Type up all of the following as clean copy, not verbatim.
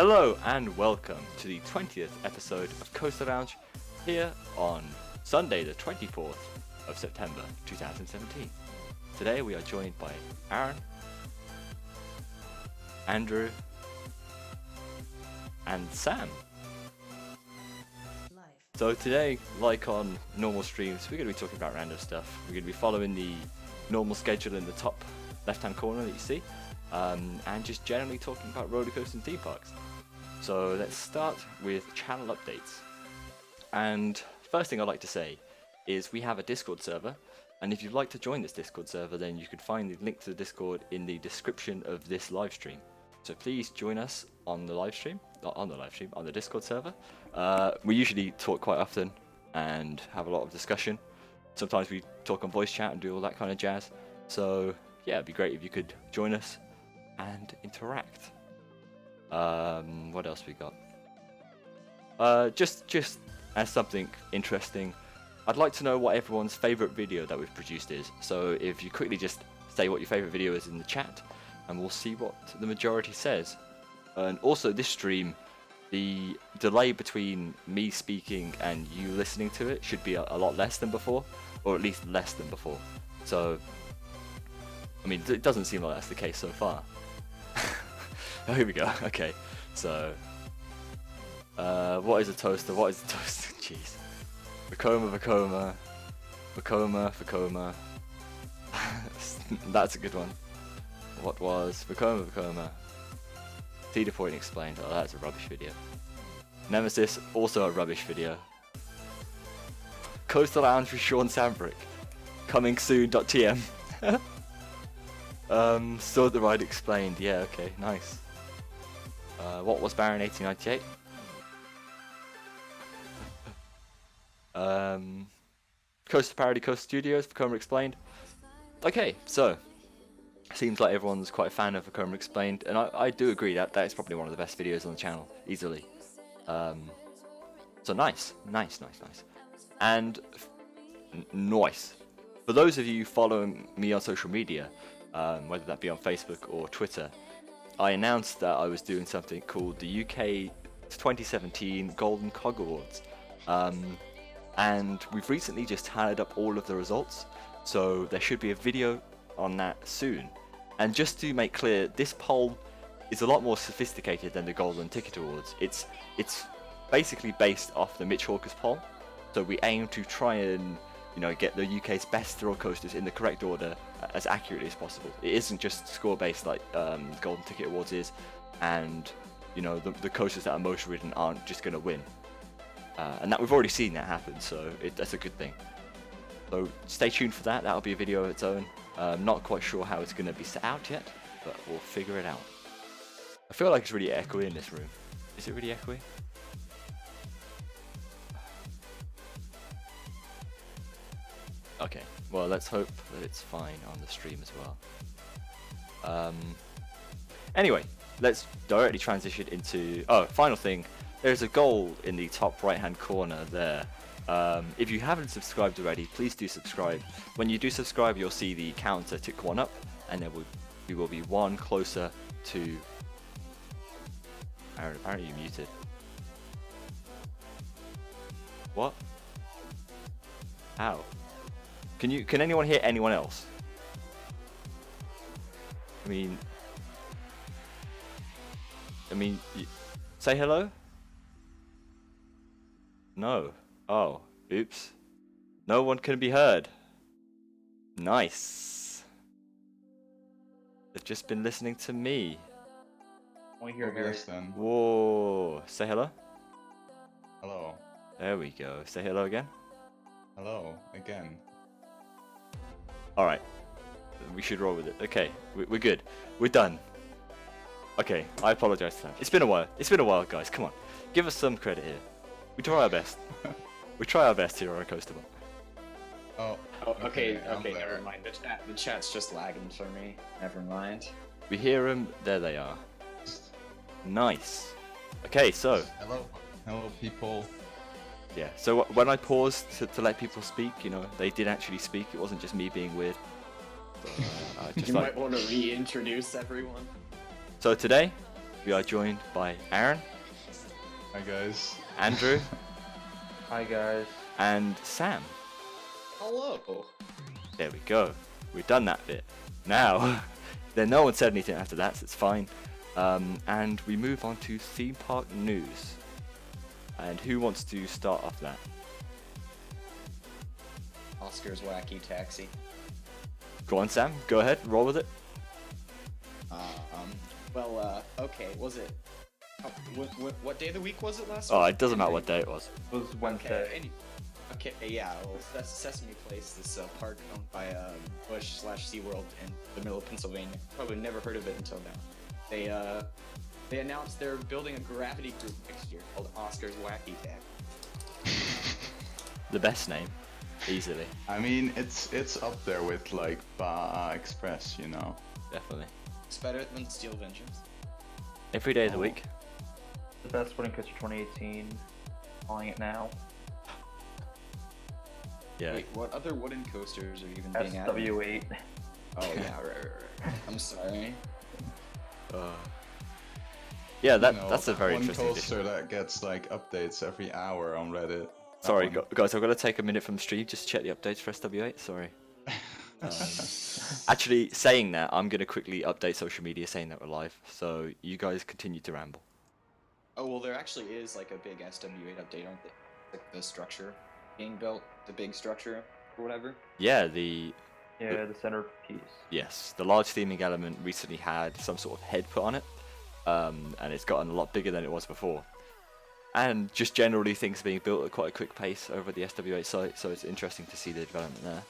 Hello and welcome to the 20th episode of Coaster Lounge here on Sunday the 24th of September 2017. Today we are joined by Aron, Andrew and Sam. So today, like on normal streams, we're going to be talking about random stuff. We're going to be following the normal schedule in the top left hand corner that you see, and just generally talking about roller coasters and theme parks. So let's start with channel updates. And first thing I'd like to say is we have a Discord server, and if you'd like to join this Discord server, then you can find the link to the Discord in the description of this live stream. So please join us on the live stream, not on the live stream, on the Discord server. We usually talk quite often and have a lot of discussion. Sometimes we talk on voice chat and do all that kind of jazz. So yeah, it'd be great if you could join us and interact. What else we got? Just as something interesting, I'd like to know what everyone's favourite video that we've produced is. So if you quickly just say what your favourite video is in the chat, and we'll see what the majority says. And also this stream, the delay between me speaking and you listening to it should be a lot less than before, or at least less than before. So, I mean, it doesn't seem like that's the case so far. Oh, here we go. Okay, so what is a toaster? What is a toaster? Jeez. Vekoma. That's a good one. What was Vekoma? Cedar Point explained. Oh, that's a rubbish video. Nemesis, also a rubbish video. Coastal Lounge with Sean Sambrick. Coming soon.tm. Saw the ride explained. Yeah, okay, nice. What was Baron 1898? Coaster Parody Coaster Studios, Vekoma explained. Okay, so seems like everyone's quite a fan of Vekoma explained, and I do agree that is probably one of the best videos on the channel, easily. So nice. And nice. For those of you following me on social media, whether that be on Facebook or Twitter, I announced that I was doing something called the UK 2017 Golden Cog Awards. And we've recently just tallied up all of the results, so there should be a video on that soon. And just to make clear, this poll is a lot more sophisticated than the Golden Ticket Awards. It's basically based off the Mitch Hawkers poll, so we aim to try and get the UK's best thrill coasters in the correct order as accurately as possible. It isn't just score based like Golden Ticket Awards is, and the coasters that are most ridden aren't just going to win. And that we've already seen that happen, so that's a good thing. So stay tuned for that. That'll be a video of its own. Not quite sure how it's going to be set out yet, but we'll figure it out. I feel like it's really echoey in this room. Is it really echoey? Okay, well let's hope that it's fine on the stream as well. Anyway, let's directly transition into... Oh, final thing. There's a goal in the top right hand corner there. If you haven't subscribed already, please do subscribe. When you do subscribe, you'll see the counter tick one up, and then we will be one closer to... Aaron, apparently you're muted. What? How? Can anyone hear anyone else? I mean, say hello? No. Oh, oops. No one can be heard. Nice. They've just been listening to me. I want to hear Harris then. Whoa. Say hello? Hello. There we go. Say hello again. Hello. Again. Alright. We should roll with it. Okay. We're good. We're done. Okay. I apologize for that. It's been a while, guys. Come on. Give us some credit here. We try our best. We try our best here on Coaster Ball. Oh, okay, never mind. The chat's just lagging for me. Never mind. We hear them. There they are. Nice. Okay, so. Hello, people. Yeah. So when I paused to let people speak, they did actually speak. It wasn't just me being weird. So, you might want to reintroduce everyone. So today, we are joined by Aaron, Hi guys. Andrew, Hi guys. and Sam. Hello. There we go. We've done that bit. Now, then no one said anything after that, so it's fine. And we move on to theme park news. And who wants to start off that? Oscar's Wacky Taxi. Go on, Sam. Go ahead. Roll with it. Okay, was it? What day of the week was it last Oh, week? it doesn't matter what day it was. It was Wednesday. Okay, yeah, well, that's Sesame Place, this park owned by Busch/SeaWorld in the middle of Pennsylvania. Probably never heard of it until now. They announced they're building a gravity group next year called Oscar's Wacky Taxi. The best name, easily, I mean, it's up there with like Ba Express, you know. definitely. It's better than Steel Vengeance. Every day of the week. The best wooden coaster 2018. Calling it now. Yeah. Wait, what other wooden coasters are even being added? SW8. Oh yeah, right. I'm sorry. Yeah, You know, that's a very one interesting coaster addition. that gets like updates every hour on Reddit. That Sorry, one. guys, I've got to take a minute from the stream just to check the updates for SW8. Sorry. Actually, saying that, I'm going to quickly update social media saying that we're live. So you guys continue to ramble. Oh well, there actually is like a big SW8 update, aren't they? Like the structure being built, the big structure or whatever. Yeah, Yeah, the centerpiece. yes, the large theming element recently had some sort of head put on it, and it's gotten a lot bigger than it was before. And just generally things are being built at quite a quick pace over the SW8 site, so it's interesting to see the development there.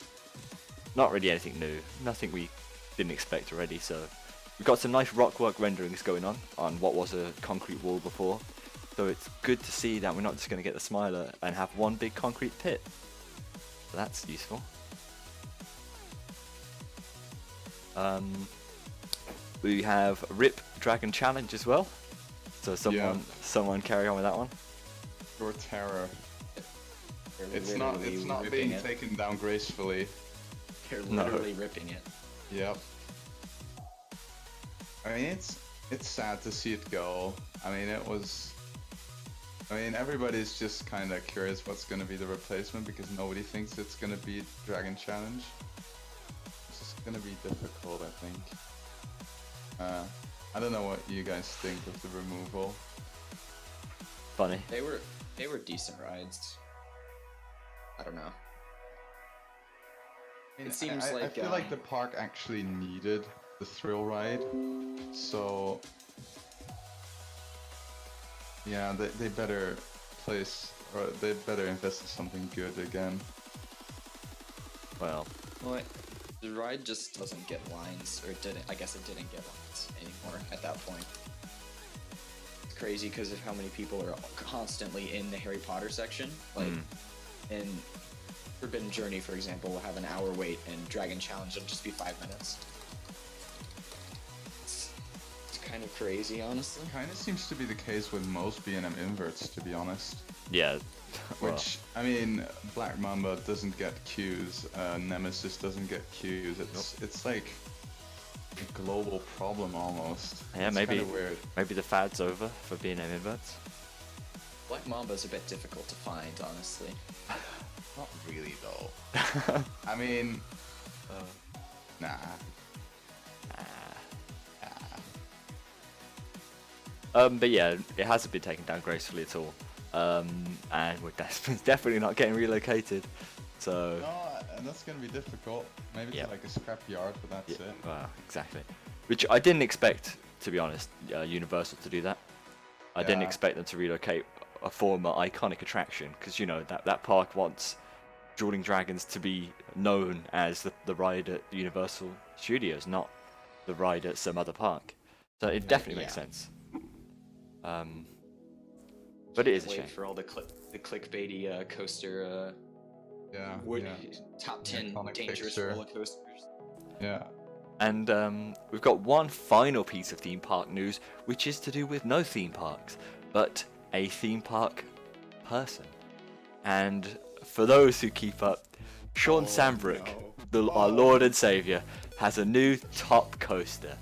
Not really anything new, nothing we didn't expect already, so we've got some nice rockwork renderings going on what was a concrete wall before, so it's good to see that we're not just going to get the Smiler and have one big concrete pit. So that's useful. We have Rip Dragon Challenge as well, so someone carry on with that one. Pure terror. They're It's not literally being ripping it. taken down gracefully. They're No. literally ripping it. Yep. I mean, it's sad to see it go. I mean, everybody's just kind of curious what's going to be the replacement because nobody thinks it's going to be Dragon Challenge. It's just going to be difficult, I think. I don't know what you guys think of the removal. Funny. They were decent rides. I don't know. It seems I like feel like the park actually needed the thrill ride, so yeah, they better they better invest in something good again. Well, the ride just doesn't get lines, or it didn't. I guess it didn't get lines anymore at that point. It's crazy because of how many people are constantly in the Harry Potter section. Like in Forbidden Journey, for example, will have an hour wait, and Dragon Challenge will just be 5 minutes. It's kind of crazy, honestly. Kind of seems to be the case with most B&M inverts, to be honest. yeah. Well, Which, I mean, Black Mamba doesn't get queues, Nemesis doesn't get queues. It's like a global problem almost. yeah, It's maybe kinda weird. maybe the fad's over for B&M inverts. Black Mamba's a bit difficult to find, honestly. Not really though. I mean, nah. But yeah, it hasn't been taken down gracefully at all. And we're definitely not getting relocated. So No, and that's gonna be difficult. Maybe Yeah. to like a scrap yard, but that's yeah, it. well, exactly. Which I didn't expect, to be honest, Universal to do that. I didn't Yeah. expect them to relocate a former iconic attraction, because you know that park wants Dueling Dragons to be known as the ride at Universal Studios, not the ride at some other park. So it definitely makes Yeah. sense. But it is a Wait shame. for all the clickbaity coaster Yeah. would Yeah. top 10 Iconic dangerous picture. roller coasters. Yeah. And we've got one final piece of theme park news, which is to do with no theme parks, but a theme park person. And for those who keep up, Sean Sambrook, our Lord and Saviour, has a new top coaster.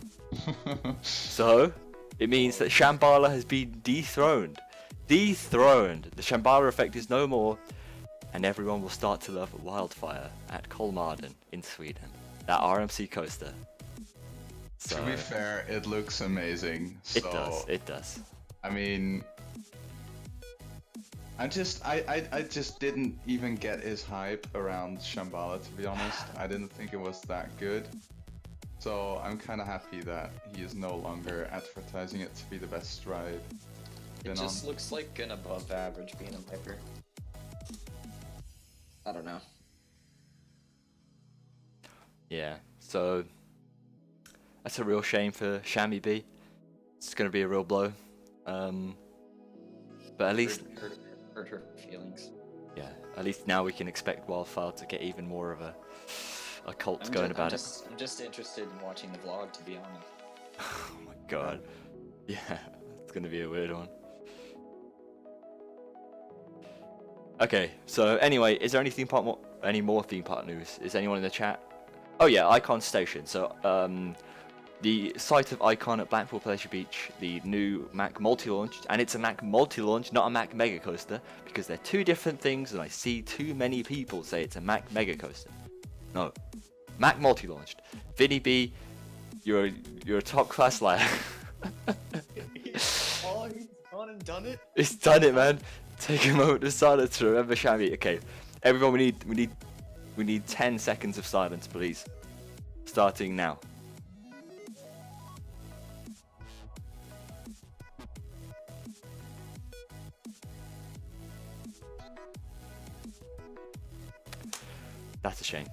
So, It means that Shambhala has been dethroned. Dethroned! The Shambhala effect is no more, and everyone will start to love Wildfire at Kolmarden in Sweden. That RMC coaster. So, To be fair, it looks amazing. it does, it does. I mean, I just didn't even get his hype around Shambhala, to be honest. I didn't think it was that good. So I'm kind of happy that he is no longer advertising it to be the best ride. It just looks like an above average being a Viper. I don't know. Yeah, so that's a real shame for Shammy B. It's going to be a real blow. But at least, Hurt her feelings. yeah, at least now we can expect Wildfire to get even more of a cult going about it. I'm just interested in watching the vlog, to be honest. Oh my god. Yeah, it's going to be a weird one. Okay, so anyway, is there any more theme park news? Is anyone in the chat? Oh yeah, Icon Station. So the site of Icon at Blackpool Pleasure Beach, the new Mac multi-launch, and it's a Mac multi-launch, not a Mac mega coaster, because they're two different things, and I see too many people say it's a Mac mega coaster. No, Mac multi-launched. Vinny B, you're a top class liar. Oh, he's gone and done it. It's done it, man. Take a moment of silence to remember Shammy. Okay, everyone, we need 10 seconds of silence, please. Starting now. That's a shame.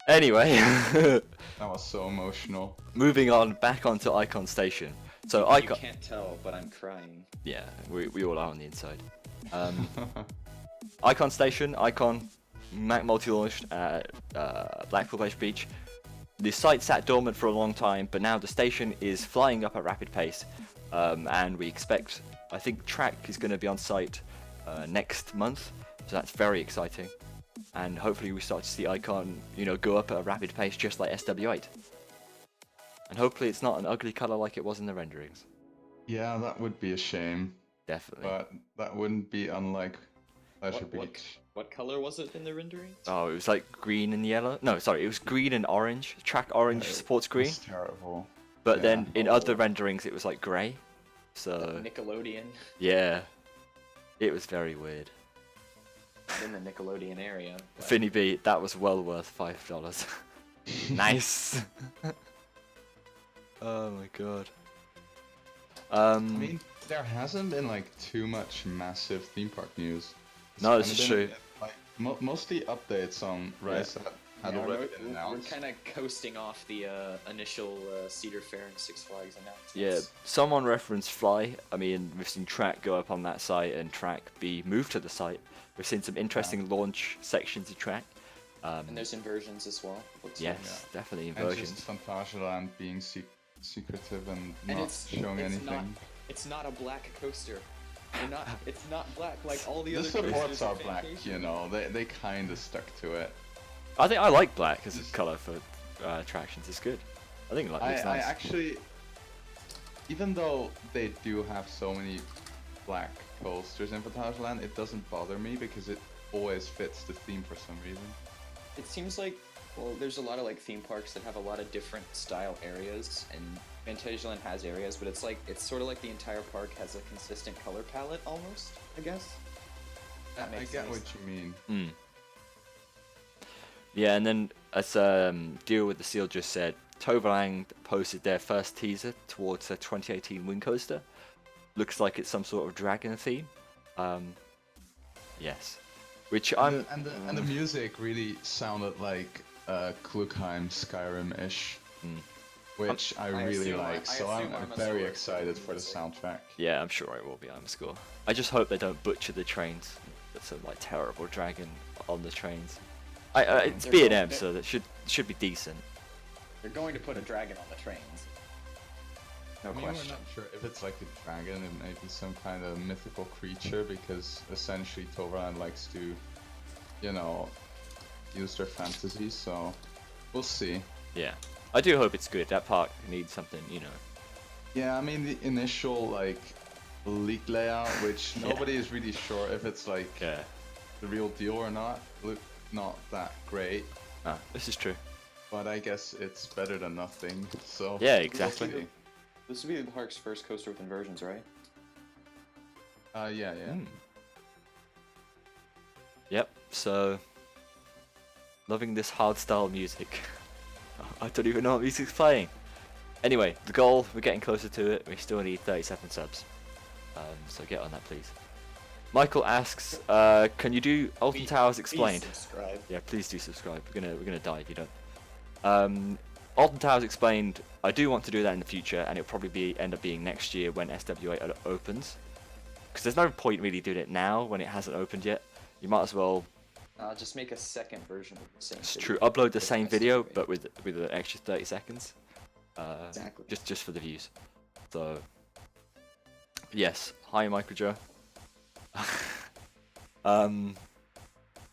Anyway, That was so emotional. moving on back onto Icon Station. So You Icon, can't tell, but I'm crying. yeah, we all are on the inside. Icon Station, Icon Mac multi-launched at Blackpool Pleasure Beach. The site sat dormant for a long time, but now the station is flying up at rapid pace, and we expect, I think Track is going to be on site next month, so that's very exciting. And hopefully we start to see Icon, go up at a rapid pace just like SW8. And hopefully it's not an ugly colour like it was in the renderings. Yeah, that would be a shame. Definitely. But that wouldn't be unlike Pleasure Beach. What color was it in the rendering? Oh, it was like green and yellow. No, sorry, it was green and orange. Track orange supports green. It's terrible. But Yeah. then in other renderings it was like grey. So Nickelodeon. yeah, it was very weird. In the Nickelodeon area. but- Finny B, that was well worth $5. Nice. Oh my god. I mean, there hasn't been like too much massive theme park news. It's No, this kinda is been, true. Like, mostly updates on rides that had Yeah, already we're, been we're announced. kind of coasting off the initial Cedar Fair and Six Flags announcements. Yeah, someone referenced Fly. I mean, we've seen Track go up on that site and Track be moved to the site. We've seen some interesting launch sections of Track. And there's inversions as well. looks Yes, like. definitely And inversions. just Phantasialand being secretive and And not it's showing it's anything. Not, it's not a black coaster. It's not black like all the The other supports coasters are in black, Vacation. they kind of stuck to it. I think I like black as a colour for attractions. It's good. I think it looks I nice. actually, even though they do have so many black coasters in Phantasialand, it doesn't bother me because it always fits the theme for some reason. It seems like, well, there's a lot of like theme parks that have a lot of different style areas, and Fantasyland has areas, but it's sort of like the entire park has a consistent color palette almost, I guess. That I makes get sense. what you mean. Yeah, and then as Deal with the Seal just said, Toverland posted their first teaser towards a 2018 Wind Coaster. Looks like it's some sort of dragon theme. Yes. Which I'm... And the music really sounded like Klugheim Skyrim-ish, which I really like. So I'm very excited for the soundtrack. Yeah, I'm sure it will be, I'm sure. I just hope they don't butcher the trains. That's some like terrible dragon on the trains. It's They're B&M, going- so that should be decent. They're going to put a dragon on the trains. No I mean, we're question. not sure if it's like a dragon, it may be some kind of mythical creature, because essentially Toverland likes to, use their fantasies, so we'll see. Yeah. I do hope it's good. That park needs something, Yeah, I mean the initial like leak layout, which Yeah. nobody is really sure if it's like Yeah. the real deal or not, looked not that great. Ah, this is true. But I guess it's better than nothing. So Yeah, we'll exactly. see. This would be the Park's first coaster with inversions, right? Yeah. Mm. Yep. So, loving this hardstyle music. I don't even know what music's playing. Anyway, the goal, we're getting closer to it. We still need 37 subs. So get on that, please. Michael asks, can you do Alton Towers Explained? Please subscribe. Yeah, please do subscribe. We're gonna die if you don't. Alton Towers Explained. I do want to do that in the future, and it'll probably end up being next year when SWA opens. Because there's no point really doing it now when it hasn't opened yet. You might as well. Just make a second version of the same. It's video. true. Upload the If same video, necessary. but with an extra 30 seconds. Exactly. Just for the views. So. Yes. Hi, Michael Joe. Other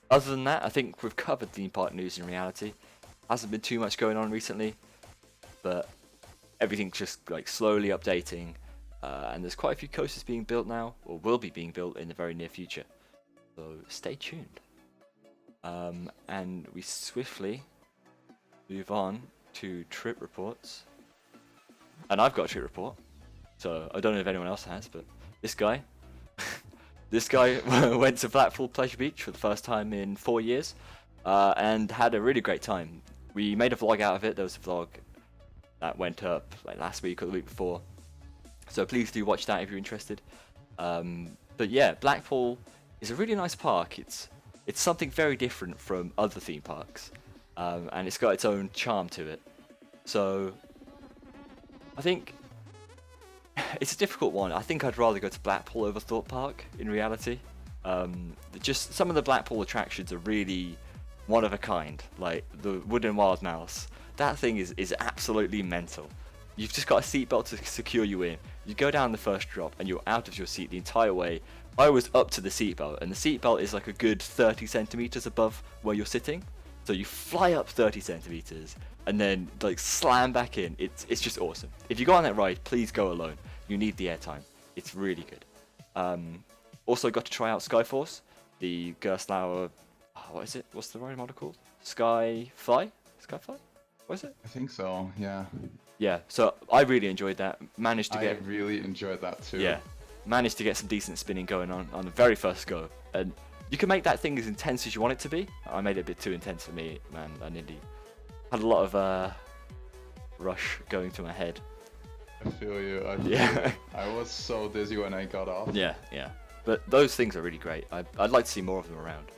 than that, I think we've covered theme park news in reality. Hasn't been too much going on recently, but everything's just like slowly updating, and there's quite a few coasters being built now, or will be being built in the very near future. So stay tuned. And we swiftly move on to trip reports. And I've got a trip report, so I don't know if anyone else has, but this guy. This guy went to Blackpool Pleasure Beach for the first time in 4 years, and had a really great time. We made a vlog out of it. There was a vlog that went up like last week or the week before, so please do watch that if you're interested. But yeah, Blackpool is a really nice park. It's something very different from other theme parks, and it's got its own charm to it. So I think it's a difficult one. I think I'd rather go to Blackpool over Thorpe Park in reality. Just some of the Blackpool attractions are really one of a kind, like the wooden wild mouse. That thing is absolutely mental. You've just got a seatbelt to secure you in. You go down the first drop and you're out of your seat the entire way. I was up to the seatbelt, and the seatbelt is like a good 30 centimeters above where you're sitting. So you fly up 30 centimeters and then like slam back in. It's just awesome. If you go on that ride, please go alone. You need the airtime. It's really good. Also got to try out Skyforce, the Gerstlauer. What is it? What's the ride model called? Skyfly? Skyfly? What is it? I think so. Yeah. Yeah. So I really enjoyed that. Managed to I get really enjoyed that too. yeah, managed to get some decent spinning going on the very first go, and you can make that thing as intense as you want it to be. I made it a bit too intense for me, man. I nearly had a lot of rush going to my head. I feel you. I feel Yeah. you. I was so dizzy when I got off. Yeah. But those things are really great. I'd like to see more of them around.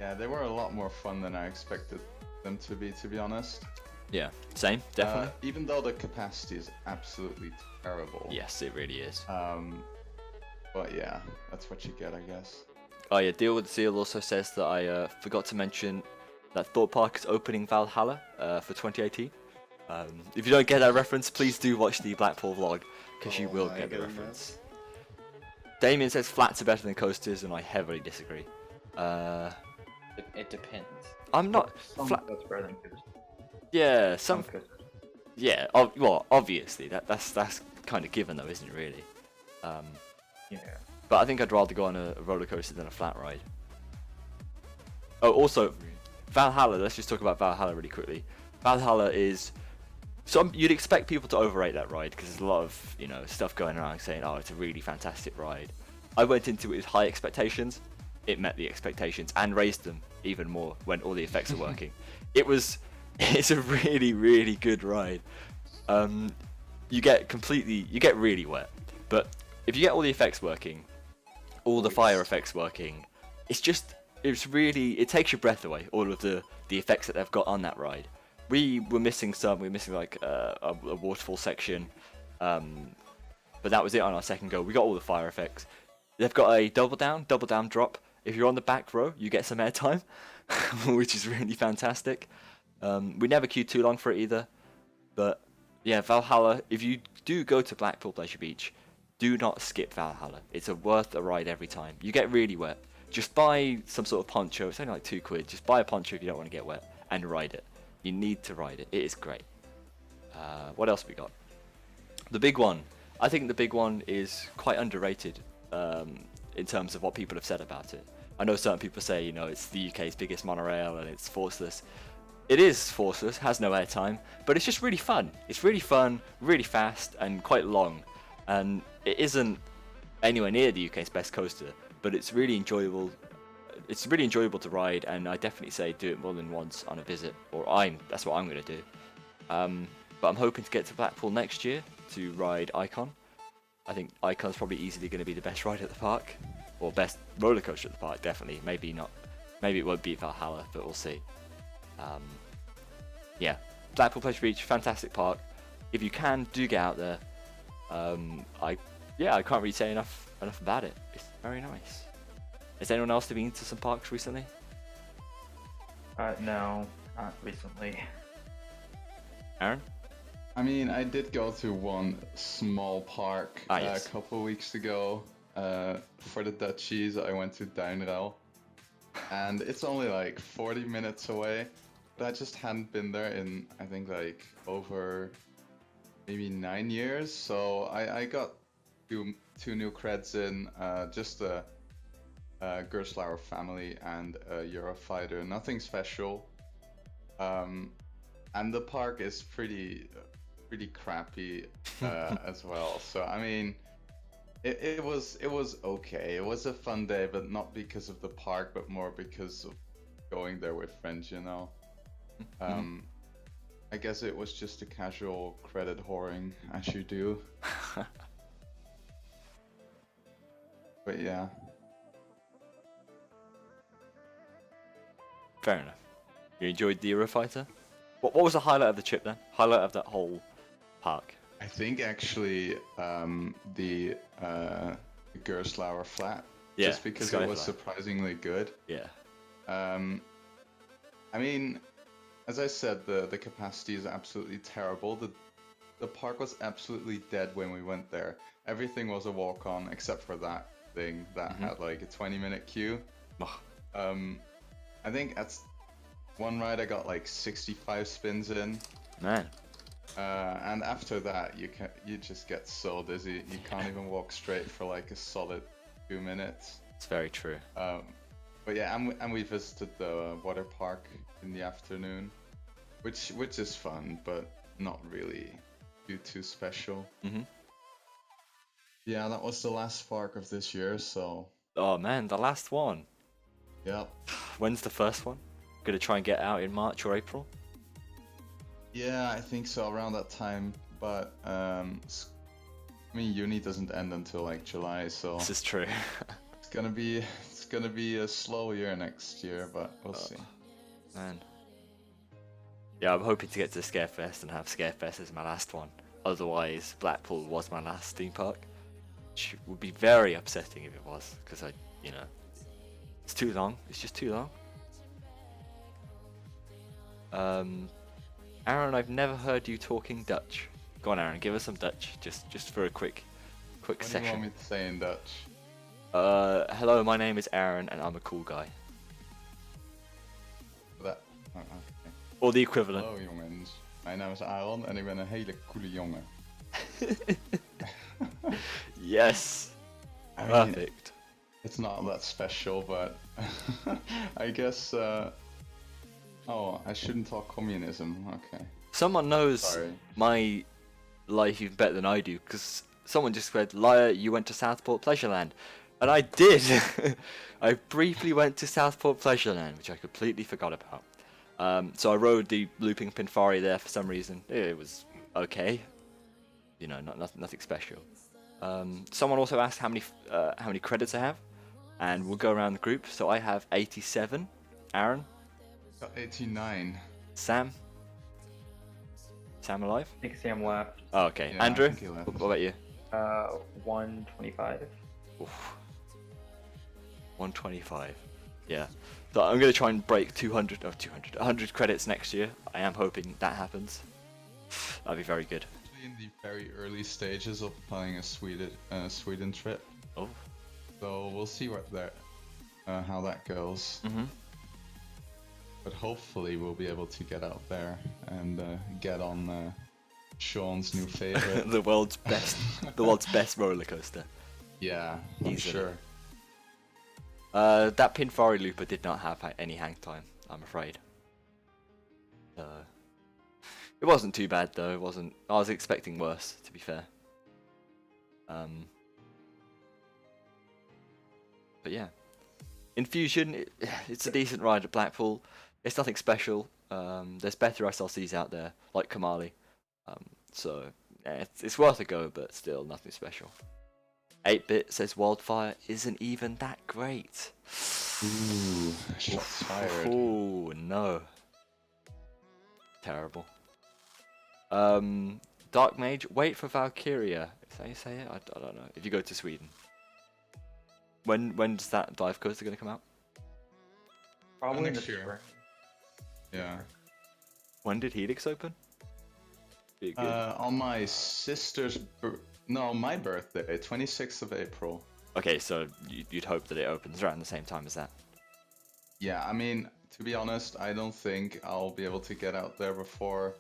Yeah, they were a lot more fun than I expected them to be honest. Yeah, same, definitely. Even though the capacity is absolutely terrible. Yes, it really is. But yeah, that's what you get, I guess. Oh yeah, Deal with Zeal also says that I forgot to mention that Thorpe Park is opening Valhalla for 2018. If you don't get that reference, please do watch the Blackpool vlog, because you will my get the goodness. reference. Damien says flats are better than coasters, and I heavily disagree. It depends. I'm not Some flat. that's better than coasters. Yeah, Some some. coasters. Yeah, well, obviously that's kind of given though, isn't it? Really. Yeah. But I think I'd rather go on a roller coaster than a flat ride. Oh, also, Valhalla. Let's just talk about Valhalla really quickly. Valhalla is. You'd expect people to overrate that ride because there's a lot of stuff going around saying, "Oh, it's a really fantastic ride." I went into it with high expectations. It met the expectations and raised them even more when all the effects are working. It's a really, really good ride. You get really wet, but if you get all the effects working, all the fire effects working, it takes your breath away. All of the effects that they've got on that ride. We were missing some. We were missing like a waterfall section, but that was it on our second go. We got all the fire effects. They've got a double down drop. If you're on the back row, you get some airtime, which is really fantastic. We never queued too long for it either. But yeah, Valhalla, if you do go to Blackpool Pleasure Beach, do not skip Valhalla. It's worth a ride every time. You get really wet. Just buy some sort of poncho. It's only like £2. Just buy a poncho if you don't want to get wet and ride it. You need to ride it. It is great. What else we got? The big one. I think the big one is quite underrated in terms of what people have said about it. I know certain people say, you know, it's the UK's biggest monorail and it's forceless. It is forceless, has no airtime, but it's just really fun. It's really fun, really fast, and quite long. And it isn't anywhere near the UK's best coaster, but it's really enjoyable. It's really enjoyable to ride, and I definitely say do it more than once on a visit, or that's what I'm going to do. But I'm hoping to get to Blackpool next year to ride Icon. I think Icon's probably easily going to be the best ride at the park, or best roller coaster at the park, definitely. Maybe not. Maybe it won't beat Valhalla, but we'll see. Yeah, Blackpool Pleasure Beach, fantastic park. If you can, do get out there. I can't really say enough about it. It's very nice. Has anyone else been to some parks recently? No, not recently. Aaron? I mean, I did go to one small park yes. a couple weeks ago. For the Dutchies, I went to Duinrell. And it's only like 40 minutes away. But I just hadn't been there in, I think, like over maybe 9 years. So I got two new creds in, just a Gerstlauer family and a Eurofighter. Nothing special. And the park is pretty crappy as well. So I mean, it was okay. It was a fun day, but not because of the park, but more because of going there with friends, you know. I guess it was just a casual credit whoring, as you do. But yeah. Fair enough. You enjoyed the Eurofighter? What was the highlight of the trip then? Highlight of that whole park? I think actually the Gerstlauer flat. Yeah, Just because Sky it was Flat. surprisingly good. Yeah. I mean, as I said, the capacity is absolutely terrible. The park was absolutely dead when we went there. Everything was a walk-on except for that thing that had like a 20-minute queue. I think at one ride I got like 65 spins in. Man. And after that, you just get so dizzy. You can't even walk straight for like a solid 2 minutes. It's very true. But yeah, and we visited the water park in the afternoon, which is fun, but not really too special. Yeah, that was the last park of this year, so Oh man, the last one. yeah. When's the first one? Gonna try and get out in March or April? Yeah, I think so, around that time. But I mean, uni doesn't end until like July, so This is true. it's gonna be a slow year next year, but we'll see. Man. Yeah, I'm hoping to get to Scarefest and have Scarefest as my last one. Otherwise, Blackpool was my last theme park. Which would be very upsetting if it was, because it's too long. It's just too long. Aaron, I've never heard you talking Dutch. Go on, Aaron, give us some Dutch, just for a quick What do you session. want me to say in Dutch? Hello, my name is Aaron, and I'm a cool guy. Okay. Or the equivalent. Hallo jongens, mijn naam is Aron en ik ben een hele coole jongen. Yes. I mean, Perfect. it's not that special, but I guess. Oh, I shouldn't talk communism. Okay. Someone knows Sorry. my life even better than I do, because someone just said, "Liar, you went to Southport Pleasureland," and I did. I briefly went to Southport Pleasureland, which I completely forgot about. So I rode the looping Pinfari there for some reason. It was okay, nothing special. Someone also asked how many credits I have, and we'll go around the group. So I have 87. Aaron, Got 89. Sam alive? I think Sam left. Oh, okay. Yeah, I Andrew, think he left. what about you? 125. Oof. 125. Yeah. So I'm going to try and break 100 credits next year. I am hoping that happens. That'd be very good. Actually, in the very early stages of planning a Sweden trip, Oh. so we'll see how that goes. But hopefully we'll be able to get out there and get on Sean's new favorite. the world's best roller coaster. Yeah, for Easily. sure. That Pinfari Looper did not have any hang time, I'm afraid. It wasn't too bad though. It wasn't. I was expecting worse, to be fair. But yeah, Infusion. It's a decent ride at Blackpool. It's nothing special. There's better SLCs out there, like Kamali. So yeah, it's worth a go, but still nothing special. 8-Bit says Wildfire isn't even that great. Ooh, shots fired. Oh no. Terrible. Dark Mage, wait for Valkyria. Is that how you say it? I don't know. If you go to Sweden. When's that dive coaster going to come out? Probably Next the year. spring. Yeah. When did Helix open? Be good. On my sister's, my birthday, 26th of April. Okay, so you'd hope that it opens around the same time as that. Yeah, I mean, to be honest, I don't think I'll be able to get out there before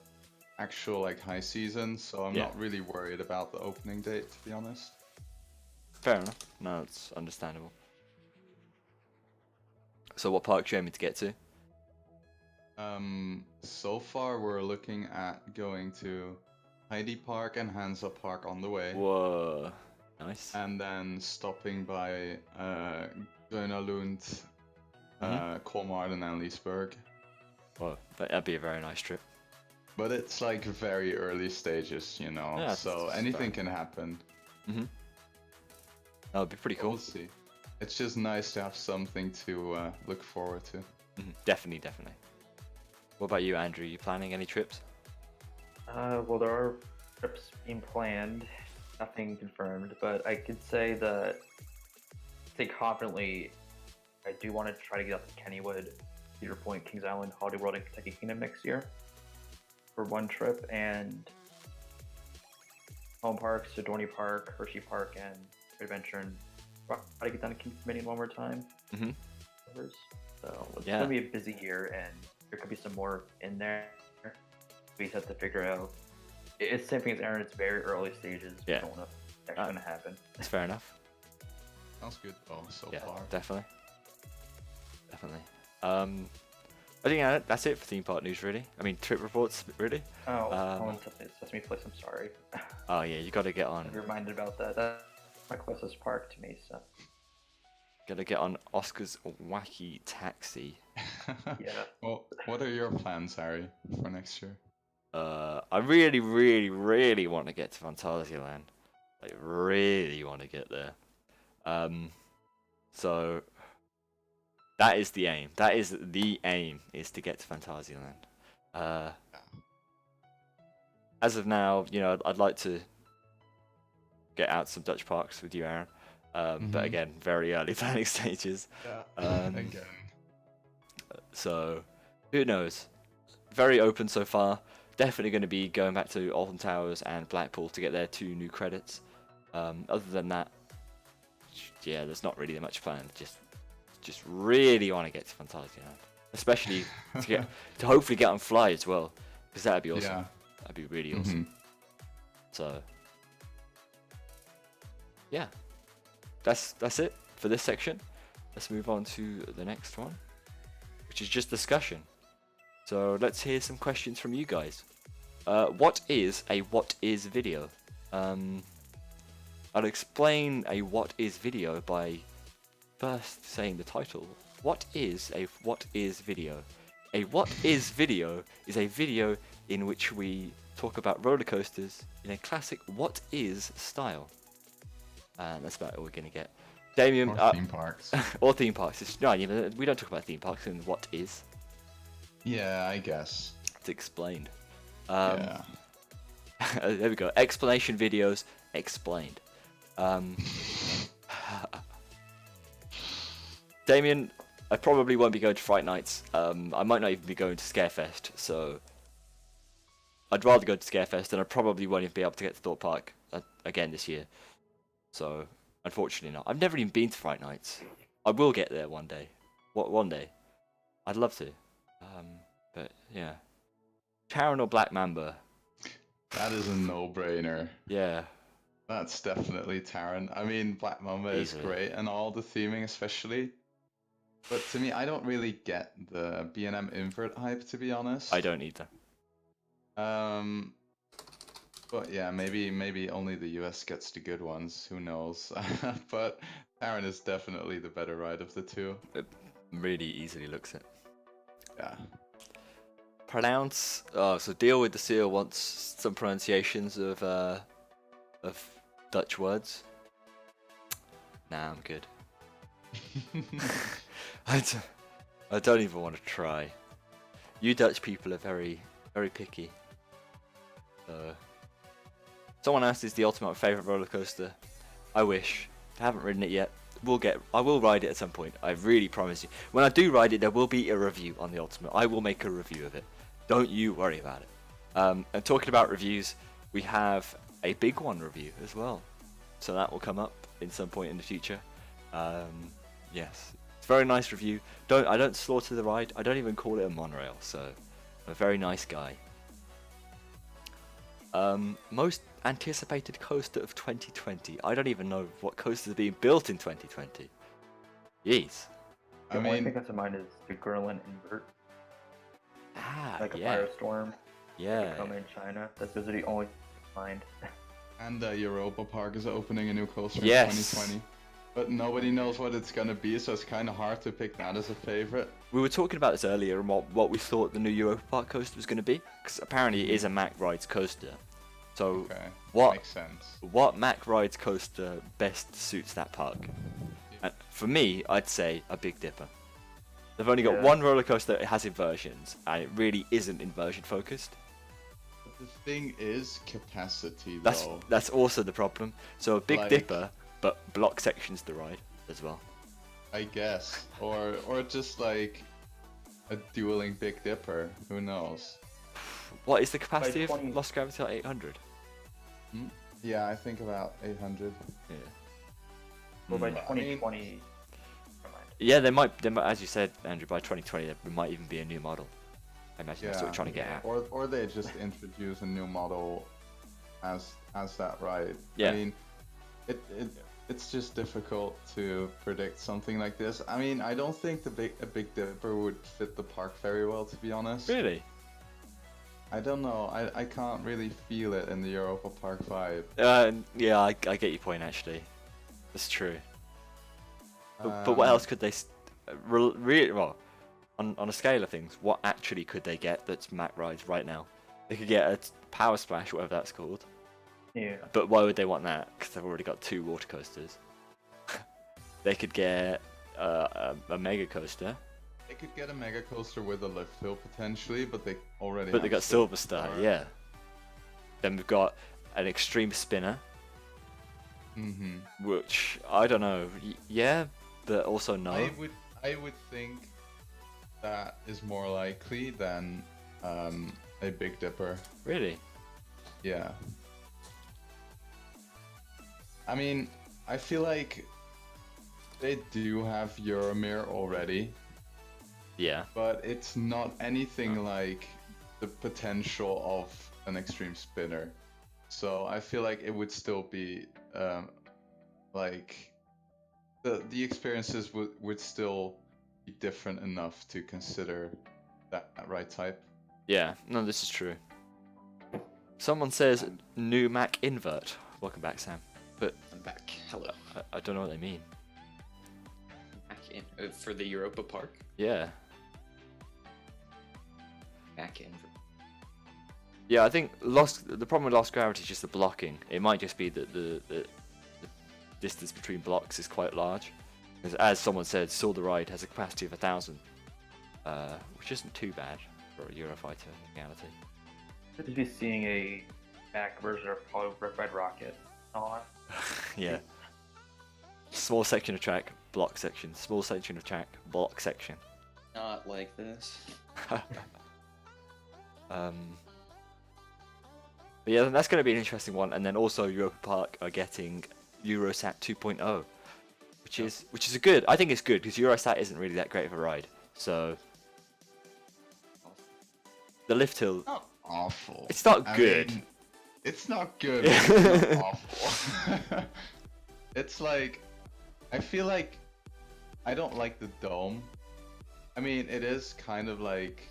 actual like high season, so I'm Yeah. not really worried about the opening date, to be honest. Fair enough. No, it's understandable. So what park are you aiming to get to? So far we're looking at going to Heidi Park and Hansa Park on the way, Whoa. Nice. and then stopping by Gröna Lund, Kolmarden and Leesburg. Whoa, that'd be a very nice trip. But it's like very early stages, you know, Yeah, so it's anything fair. can happen. That would be pretty cool. We'll see. It's just nice to have something to look forward to. Definitely, definitely. What about you, Andrew? You planning any trips? Well, there are trips being planned, nothing confirmed, but I could say confidently, I do want to try to get up to Kennywood, Cedar Point, Kings Island, Holiday World, and Kentucky Kingdom next year for one trip, and home parks, Adorney Park, Hershey Park, and Adventure, and try to get down to Kings Dominion one more time. Mhm. So it's Yeah. gonna be a busy year, and there could be some more in there. We just have to figure out. It's the same thing as Aaron. It's very early stages. Yeah. We don't know what's actually going to happen. That's fair enough. Sounds good though, so Yeah, far. definitely. Definitely. I think that's it for theme park news, really. I mean, trip reports, really. Oh, Um, Sesame Place. I'm sorry. Oh yeah, you got to get on. I'm reminded about that. That's my closest park to me. So Got to get on Oscar's Wacky Taxi. yeah. Well, what are your plans, Harry, for next year? I really, really, really want to get to Phantasialand. Like, really want to get there. So that is the aim. That is the aim, is to get to Phantasialand. As of now, you know, I'd like to get out some Dutch parks with you, Aaron. But again, very early planning stages. Yeah. Again. So, who knows? Very open so far. Definitely going to be going back to Alton Towers and Blackpool to get their 2 new credits. Other than that, yeah, there's not really much planned. Just really want to get to Phantasialand, especially to hopefully get on Fly as well, because that'd be awesome. Yeah. That'd be really awesome. So, yeah, that's it for this section. Let's move on to the next one, which is just discussion. So let's hear some questions from you guys. What is a what is video? I'll explain a what is video by first saying the title. What is a what is video? A what is video is a video in which we talk about roller coasters in a classic what is style. And that's about all we're gonna get. Damien, Or theme parks. or theme parks. We don't talk about theme parks in what is. Yeah, I guess. It's explained. Yeah. There we go. Explanation videos explained. Damien, I probably won't be going to Fright Nights. I might not even be going to Scarefest, so I'd rather go to Scarefest, and I probably won't even be able to get to Thorpe Park again this year. So, unfortunately not. I've never even been to Fright Nights. I will get there one day. One day. I'd love to. But, yeah. Charon or Black Mamba? That is a no-brainer. Yeah, That's definitely Taran. I mean, Black Mamba is Easily. great and all the theming especially. But to me, I don't really get the B&M invert hype, to be honest. I don't either. Um, but yeah, maybe only the US gets the good ones. Who knows? But Taran is definitely the better ride of the two. It really easily looks it. Yeah. Pronounce. Oh, so Deal with the Seal wants some pronunciations of Dutch words. Nah, I'm good. I don't even want to try. You Dutch people are very, very picky. Someone asked, is the ultimate favorite roller coaster? I wish. I haven't ridden it yet. I will ride it at some point. I really promise you. When I do ride it, there will be a review on the ultimate. I will make a review of it. Don't you worry about it. And talking about reviews, we have a big one review as well. So that will come up in some point in the future. Yes, it's a very nice review. I don't slaughter the ride. I don't even call it a monorail. So I'm a very nice guy. Most anticipated coaster of 2020. I don't even know what coasters are being built in 2020. Jeez. The I only thing mean, that's in mind is the Gurlin invert, like a Yeah. firestorm. Yeah. Coming in China. Those are the only things in mind. and Europa Park is opening a new coaster Yes. in 2020. But nobody knows what it's gonna be, so it's kind of hard to pick that as a favorite. We were talking about this earlier and what we thought the new Europa Park coaster was going to be, because apparently it is a Mack Rides coaster. So Okay, what makes sense. what Mack Rides coaster best suits that park? And for me, I'd say a Big Dipper. They've only got Yeah. one roller coaster that has inversions, and it really isn't inversion focused. But the thing is capacity, That's though. that's also the problem. So a Big Like- Dipper, but block sections the ride as well. I guess, or just like a dueling Big Dipper. Who knows? What is the capacity of 20 Lost Gravity at 800? Yeah, I think about 800. Yeah. Well, by Mm. 2020, never mind. Yeah, they might, as you said, Andrew, by 2020, there might even be a new model. I imagine that's what Yeah. we're trying to get at. Or they just introduce a new model as that ride. Yeah. I mean, it's just difficult to predict something like this. I mean, I don't think a Big Dipper would fit the park very well, to be honest. Really? I don't know. I can't really feel it in the Europa Park vibe. Yeah, I get your point, actually. That's true. But what Um, else could they... well, on a scale of things, what actually could they get that's Mack Rides right now? They could get a Power Splash, whatever that's called. Yeah. But why would they want that? Because they've already got 2 water coasters. They could get a Mega Coaster, They could get a Mega Coaster with a lift hill potentially, but they already. but they have got Silver Star, Star. yeah. Then we've got an Extreme Spinner, Mm-hmm. which I don't know. Yeah, but also no. I would think that is more likely than a Big Dipper. Really? Yeah. I mean, I feel like they do have Euromir already, Yeah. but it's not anything like the potential of an Extreme Spinner. So I feel like it would still be like the experiences would still be different enough to consider that right type. Yeah, no, this is true. Someone says new Mac invert. Welcome back, Sam. But I'm back. Hello. I don't know what they mean. Back in for the Europa Park. Yeah. Back in. Yeah, I think the problem with Lost Gravity is just the blocking. It might just be that the distance between blocks is quite large. Because as someone said, Saw the Ride has a capacity of 1,000. Which isn't too bad for a Eurofighter in reality. Could be seeing a back version of Apollo Red Rocket on. Yeah. Small section of track, block section. Small section of track, block section. Not like this. But yeah, that's going to be an interesting one. And then also Europa Park are getting Eurosat 2.0, which is a good. I think it's good because Eurosat isn't really that great of a ride. So the lift hill, Not awful. it's not I good. mean, It's not good, but it's not awful. It's like, I feel like I don't like the dome. I mean, it is kind of like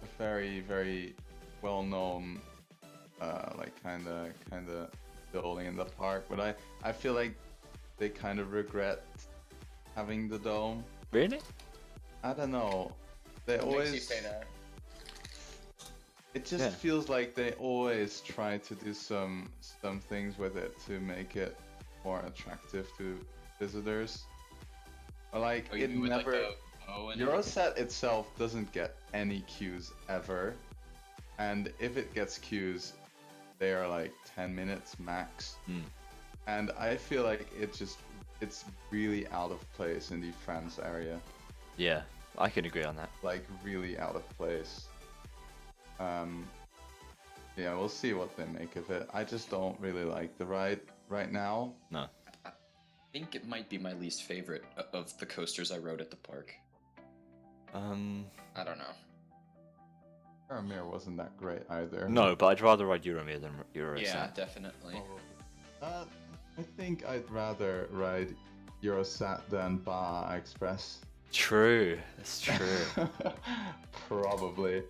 a very, very well-known, like kind of building in the park. But I feel like they kind of regret having the dome. Really? I don't know. They What always. makes you say that? It just Yeah. feels like they always try to do some things with it to make it more attractive to visitors. Or like Oh, you it mean with, never. like, the bow and Euroset itself doesn't get any queues ever, and if it gets queues, they are like 10 minutes max. Mm. And I feel like it's really out of place in the France area, Yeah, I can agree on that. like really out of place. Yeah, we'll see what they make of it. I just don't really like the ride right now. No. I think it might be my least favorite of the coasters I rode at the park. I don't know. Paramir wasn't that great either. No, but I'd rather ride Euromir than Eurosat. Yeah, definitely. I think I'd rather ride Eurosat than Ba Express. True, that's true. Probably.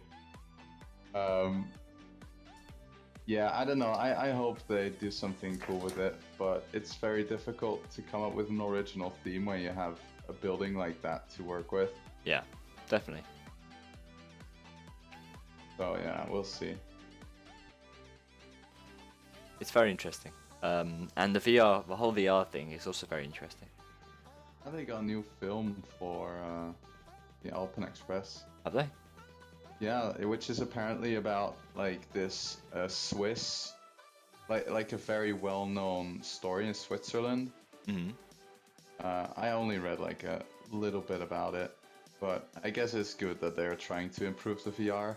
Yeah, I don't know. I hope they do something cool with it, but it's very difficult to come up with an original theme when you have a building like that to work with. Yeah, definitely. So yeah, we'll see. It's very interesting. And the whole VR thing is also very interesting. I think got a new film for the Alpen Express. Have they? Yeah, which is apparently about like this Swiss, like a very well-known story in Switzerland. Mm-hmm. I only read like a little bit about it, but I guess it's good that they're trying to improve the VR.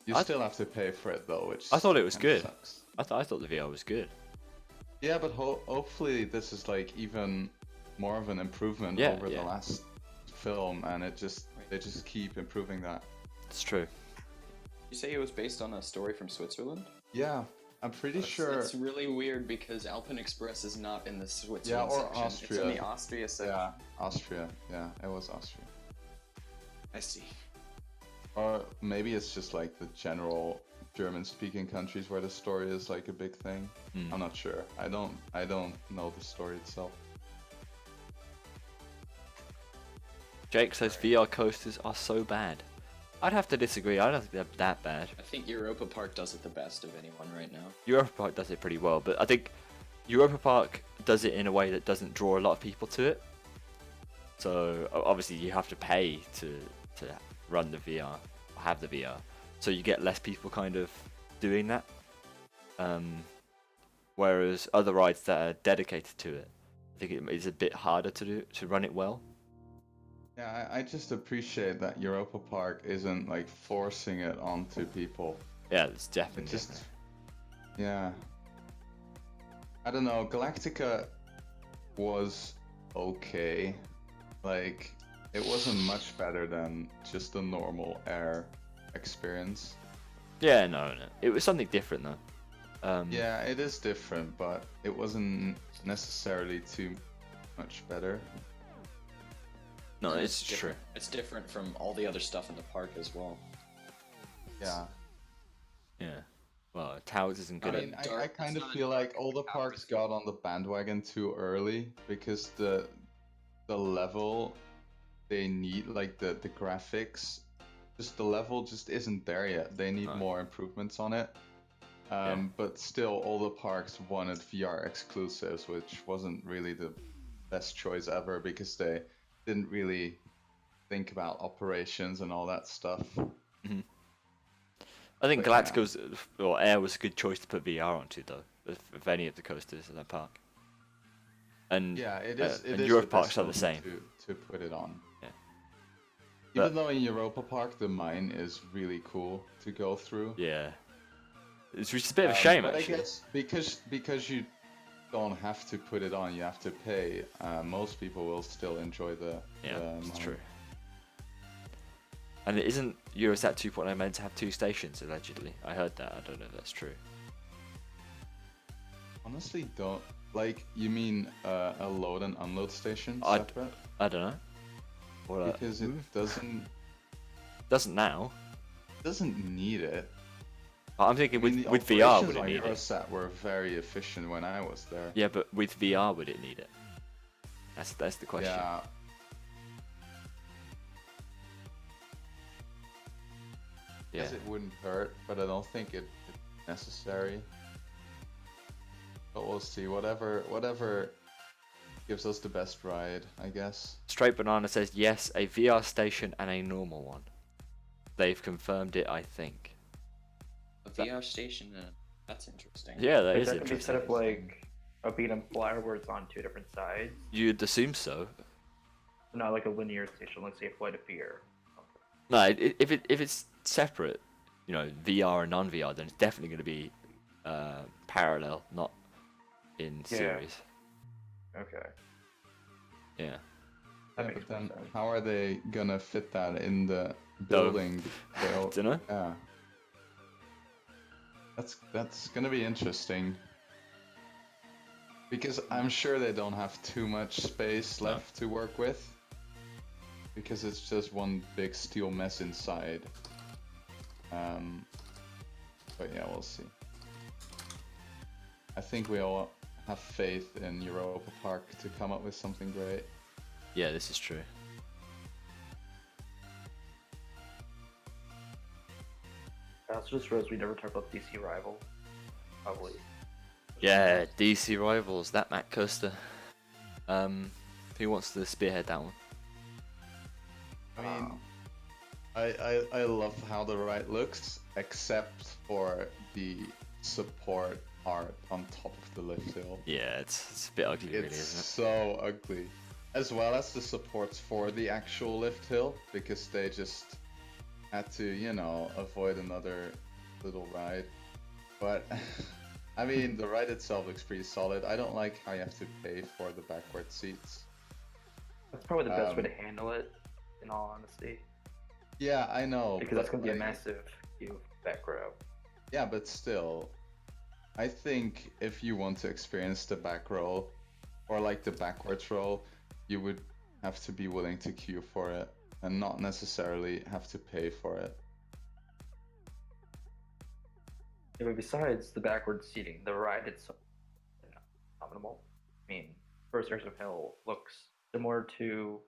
You still have to pay for it though, which I thought it was kinda good. sucks. I thought the VR was good. Yeah, but hopefully this is like even more of an improvement Yeah, over yeah. the last film, and they just keep improving that. It's true. You say it was based on a story from Switzerland? Yeah, I'm pretty That's- sure. It's really weird because Alpen Express is not in the Switzerland Yeah, or section. It's in Austria. the Austria section. Yeah, Austria. Yeah, it was Austria. I see. Or maybe it's just like the general German-speaking countries where the story is like a big thing. Mm. I'm not sure. I don't know the story itself. Jake says VR coasters are so bad. I'd have to disagree. I don't think they're that bad. I think Europa Park does it the best of anyone right now. Europa Park does it pretty well, but I think Europa Park does it in a way that doesn't draw a lot of people to it. So obviously you have to pay to run the VR, or have the VR. So you get less people kind of doing that. Whereas other rides that are dedicated to it, I think it is a bit harder to run it well. Yeah, I just appreciate that Europa Park isn't like forcing it onto people. Yeah, it's definitely. It just, yeah. I don't know. Galactica was okay. Like, it wasn't much better than just a normal air experience. Yeah, no. It was something different though. Yeah, it is different, but it wasn't necessarily too much better. No, And it's true. different. It's different from all the other stuff in the park as well. Yeah. Yeah. Well, Towers isn't good I at. mean, dark- I kind it's of not a feel like dark all the tower, parks it's- got on the bandwagon too early because the level they need, like the graphics, just the level just isn't there yet. They need No. more improvements on it. Yeah. But still, all the parks wanted VR exclusives, which wasn't really the best choice ever because they didn't really think about operations and all that stuff. I think But yeah. Galactico's or Air was a good choice to put VR onto though, of any of the coasters in that park. And Yeah, it is. and It is Europa the Parks best are the one same. to put it on. Yeah. Even But- though in Europa Park the mine is really cool to go through. Yeah, it's just a bit of a shame but actually. I guess because you don't have to put it on, you have to pay. Most people will still enjoy the. Yeah, the it's mine. true. And it isn't Eurosat 2.0 meant to have 2 stations, allegedly. I heard that. I don't know if that's true. Honestly, don't like. You mean a load and unload station I separate? don't know. Or, Because it doesn't now. doesn't need it. I'm thinking I mean, with the VR would operations it on need it? Eurosat were very efficient when I was there. Yeah, but with VR would it need it? That's the question. Yeah. Yeah. Guess it wouldn't hurt, but I don't think it's necessary. But we'll see. Whatever gives us the best ride, I guess. Straight Banana says yes, a VR station and a normal one. They've confirmed it, I think. A VR station, that's interesting. Yeah, that Is is that gonna be set interesting. up like a beat and flyer where it's on 2 different sides? You'd assume so. Not like a linear station, like say a Flight of Fear. No, if it's separate, you know, VR and non-VR, then it's definitely going to be parallel, not in series. Okay. Yeah. That Yeah, makes but then more sense. how are they gonna fit that in the building? Dunno. Yeah. That's gonna be interesting. Because I'm sure they don't have too much space left to work with. Because it's just one big steel mess inside. But yeah, we'll see. I think we all have faith in Europa Park to come up with something great. Yeah, this is true. I also just realized we never talked about DC Rival. Probably. Yeah, DC Rivals, that Matt Coaster. Who wants to spearhead that one? I mean, I love how the ride looks, except for the support art on top of the lift hill. Yeah, it's a bit ugly, really, It's isn't so ugly. As well as the supports for the actual lift hill, because they just had to, you know, avoid another little ride. But, I mean, the ride itself looks pretty solid. I don't like how you have to pay for the backward seats. That's probably the best way to handle it, in all honesty. Yeah, I know. Because that's going to be a like, massive queue back row. Yeah, but still, I think if you want to experience the back roll, or like the backwards roll, you would have to be willing to queue for it, and not necessarily have to pay for it. Yeah, but besides the backward seating, the ride itself is phenomenal. I mean, First Airs of Hell looks similar to,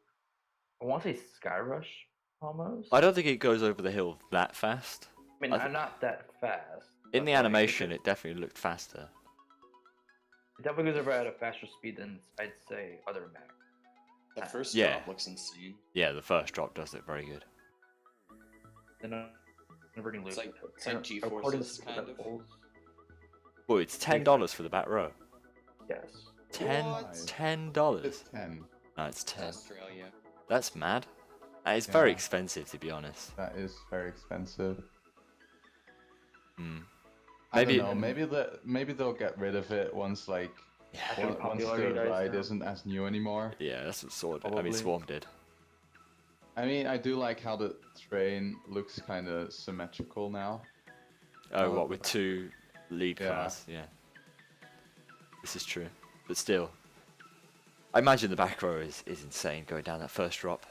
I want to say Sky Rush, almost. I don't think it goes over the hill that fast. I mean, I I'm not that fast. In but, the like, animation, it definitely looked faster. it definitely goes over at a faster speed than, I'd say, other Mac. The first Yeah. drop looks insane. Yeah, the first drop does look very good. Then converting It's loop. like G-forces, kind of. Oh, it's $10 for the back row. Yes. What? $10. It's 10. No, it's It's 10. Australia. That's mad. It's very Yeah. expensive, to be honest. That is very expensive. Hmm. I Maybe- don't know. Maybe they'll get rid of it once like After once popularity the dies ride down. isn't as new anymore. Yeah, that's what Sword did. I Probably. mean, Swarm did. I mean, I do like how the train looks kind of symmetrical now. Oh, Oh, what, with 2 lead yeah. cars? Yeah. This is true. But still, I imagine the back row is insane going down that first drop.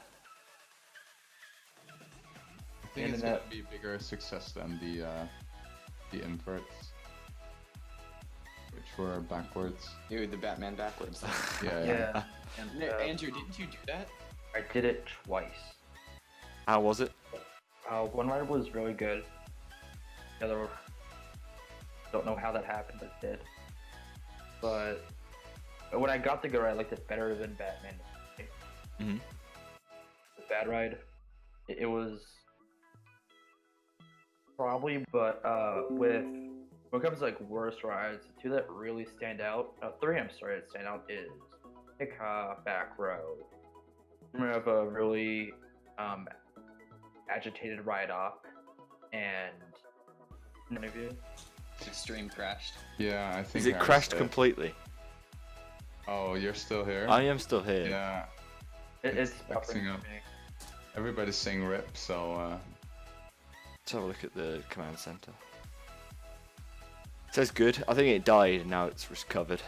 I think And it's then gonna be a bigger success than the inverts, which were backwards. Dude, the Batman backwards. Yeah. Yeah. And, Andrew, didn't you do that? I did it twice. How was it? One ride was really good. The other, don't know how that happened, but it did. But when I got the good ride, I liked it better than Batman. Mhm. The bad ride, it was probably, but with when it comes to like worst rides, the 2 that really stand out, 3 I'm sorry that stand out is Pika Back Row. We have a really agitated ride up, and none of you. Extreme crashed. Yeah, I think. Is it I crashed said- completely? Oh, you're still here. I am still here. Yeah. It's It's fixing buffering up. for me. Everybody's saying rip, so Let's have a look at the command center. It says good. I think it died and now it's recovered.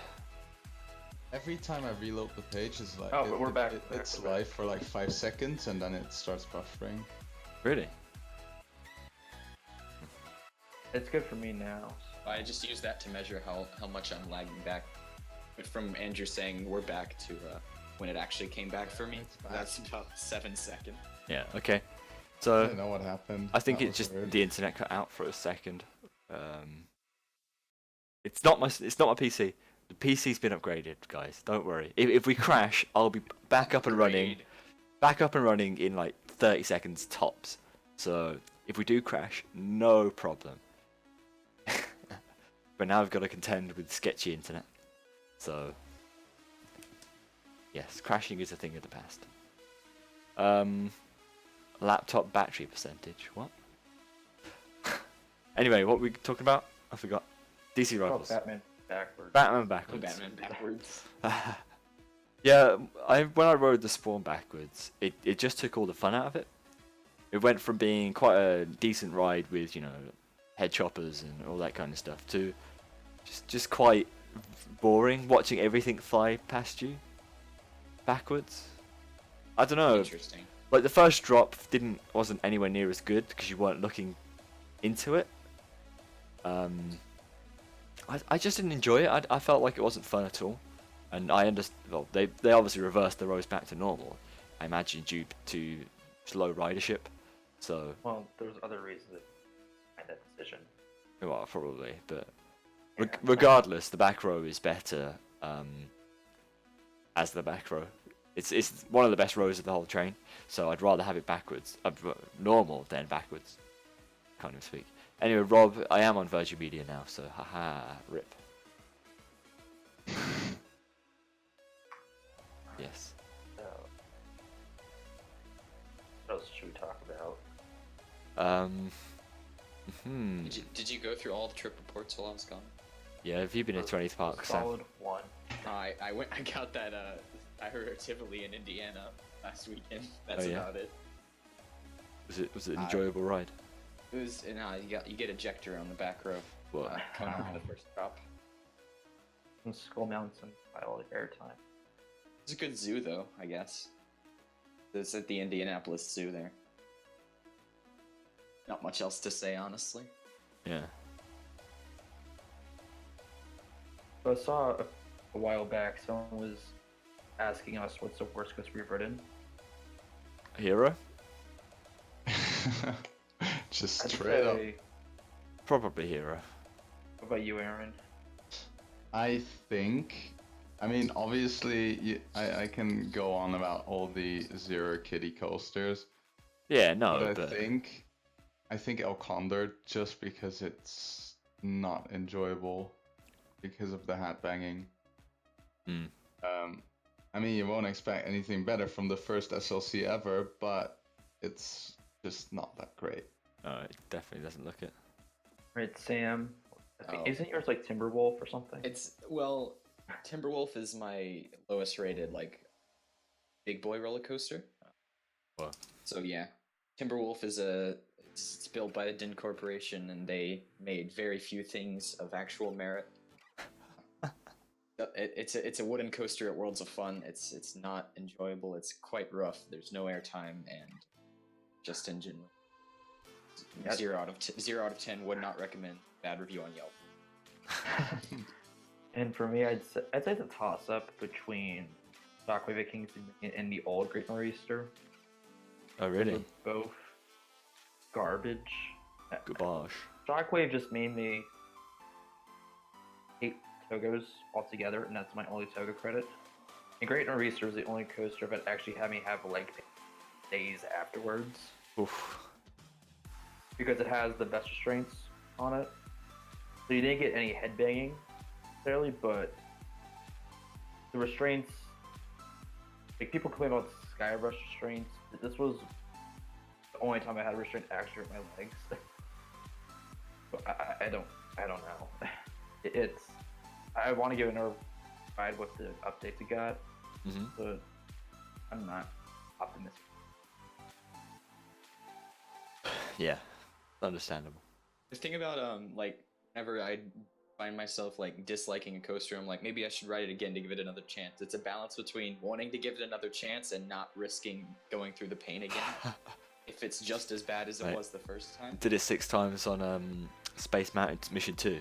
every time I reload the page, it's like Oh, but we're back. it's We're back. live for like 5 seconds and then it starts buffering. Really? It's good for me now. I just use that to measure how much I'm lagging back. But from Andrew saying we're back to when it actually came back for me, It's back. that's about 7 seconds. Yeah. Okay. I So don't know what happened. I think That it's was just weird. the internet cut out for a second. It's not my PC. The PC's been upgraded, guys. Don't worry. If we crash, I'll be back up and running. Grade. Back up and running in like 30 seconds tops. So if we do crash, no problem. But now I've got to contend with sketchy internet. So yes, crashing is a thing of the past. Laptop battery percentage. What? Anyway, what were we talking about? I forgot. DC Oh, rifles. Batman backwards. Batman Oh, backwards. Batman backwards. Yeah, when I rode the Spawn backwards, it just took all the fun out of it. It went from being quite a decent ride with, you know, head choppers and all that kind of stuff to just quite boring watching everything fly past you backwards. I don't know. Interesting. Like the first drop wasn't anywhere near as good because you weren't looking into it. I just didn't enjoy it. I felt like it wasn't fun at all. And I understand. Well, they obviously reversed the rows back to normal. I imagine due to slow ridership. So Well, there's other reasons behind that decision. well, probably, but Yeah. regardless, the back row is better as the back row. It's one of the best rows of the whole train. So I'd rather have it backwards, normal than backwards. Can't even speak. Anyway, Rob, I am on Virgin Media now, so haha, rip. Yes. So, what else should we talk about? Did you go through all the trip reports while I was gone? Yeah, have you been at 20th Park, Sam? Solid one. I got that I heard Tivoli in Indiana last weekend. That's Oh, yeah? about it. Was it an enjoyable ride? It was you get ejector on the back row. What? Coming out of the first drop. Some Skull Mountain by all the airtime. It's a good zoo though, I guess. It's at the Indianapolis Zoo there. Not much else to say, honestly. Yeah. So I saw a while back someone was asking us what's the worst coaster we've ridden. Hero? Just I'd straight up. say, Probably Hero. what about you, Aaron? I think, I mean, obviously, I can go on about all the Zero Kitty coasters, Yeah, no, but but I think El Condor just because it's not enjoyable because of the hat banging. Mm. I mean, you won't expect anything better from the first SLC ever, but it's just not that great. no, it definitely doesn't look it. Right, Sam. I think, Oh. Isn't yours like Timberwolf or something? Timberwolf is my lowest rated big boy roller coaster. What? So yeah, Timberwolf it's built by the Din Corporation, and they made very few things of actual merit. It's a wooden coaster at Worlds of Fun. It's not enjoyable. It's quite rough. There's no airtime and just engine. Yeah. 0 out of 10. Would not recommend. Bad review on Yelp. And for me, I'd say it's a toss up between Shockwave Vikings and the old Great Nor'easter. Oh, Those really? are both garbage. Garbage. Shockwave just made me hate Togos altogether, and that's my only Togo credit. And Great Nor'easter is the only coaster that actually had me have leg pain days afterwards Oof. because it has the best restraints on it. So you didn't get any headbanging necessarily, but the restraints, like people complain about Skyrush restraints. This was the only time I had a restraint actually hurt my legs. But I don't know. It's I want to give it another ride with the updates it got, Mm-hmm. but I'm not optimistic. Yeah, understandable. The thing about like whenever I find myself like disliking a coaster, I'm like maybe I should write it again to give it another chance. It's a balance between wanting to give it another chance and not risking going through the pain again. If it's just as bad as it Right. was the first time. Did it 6 times on Space Mountain Mission 2.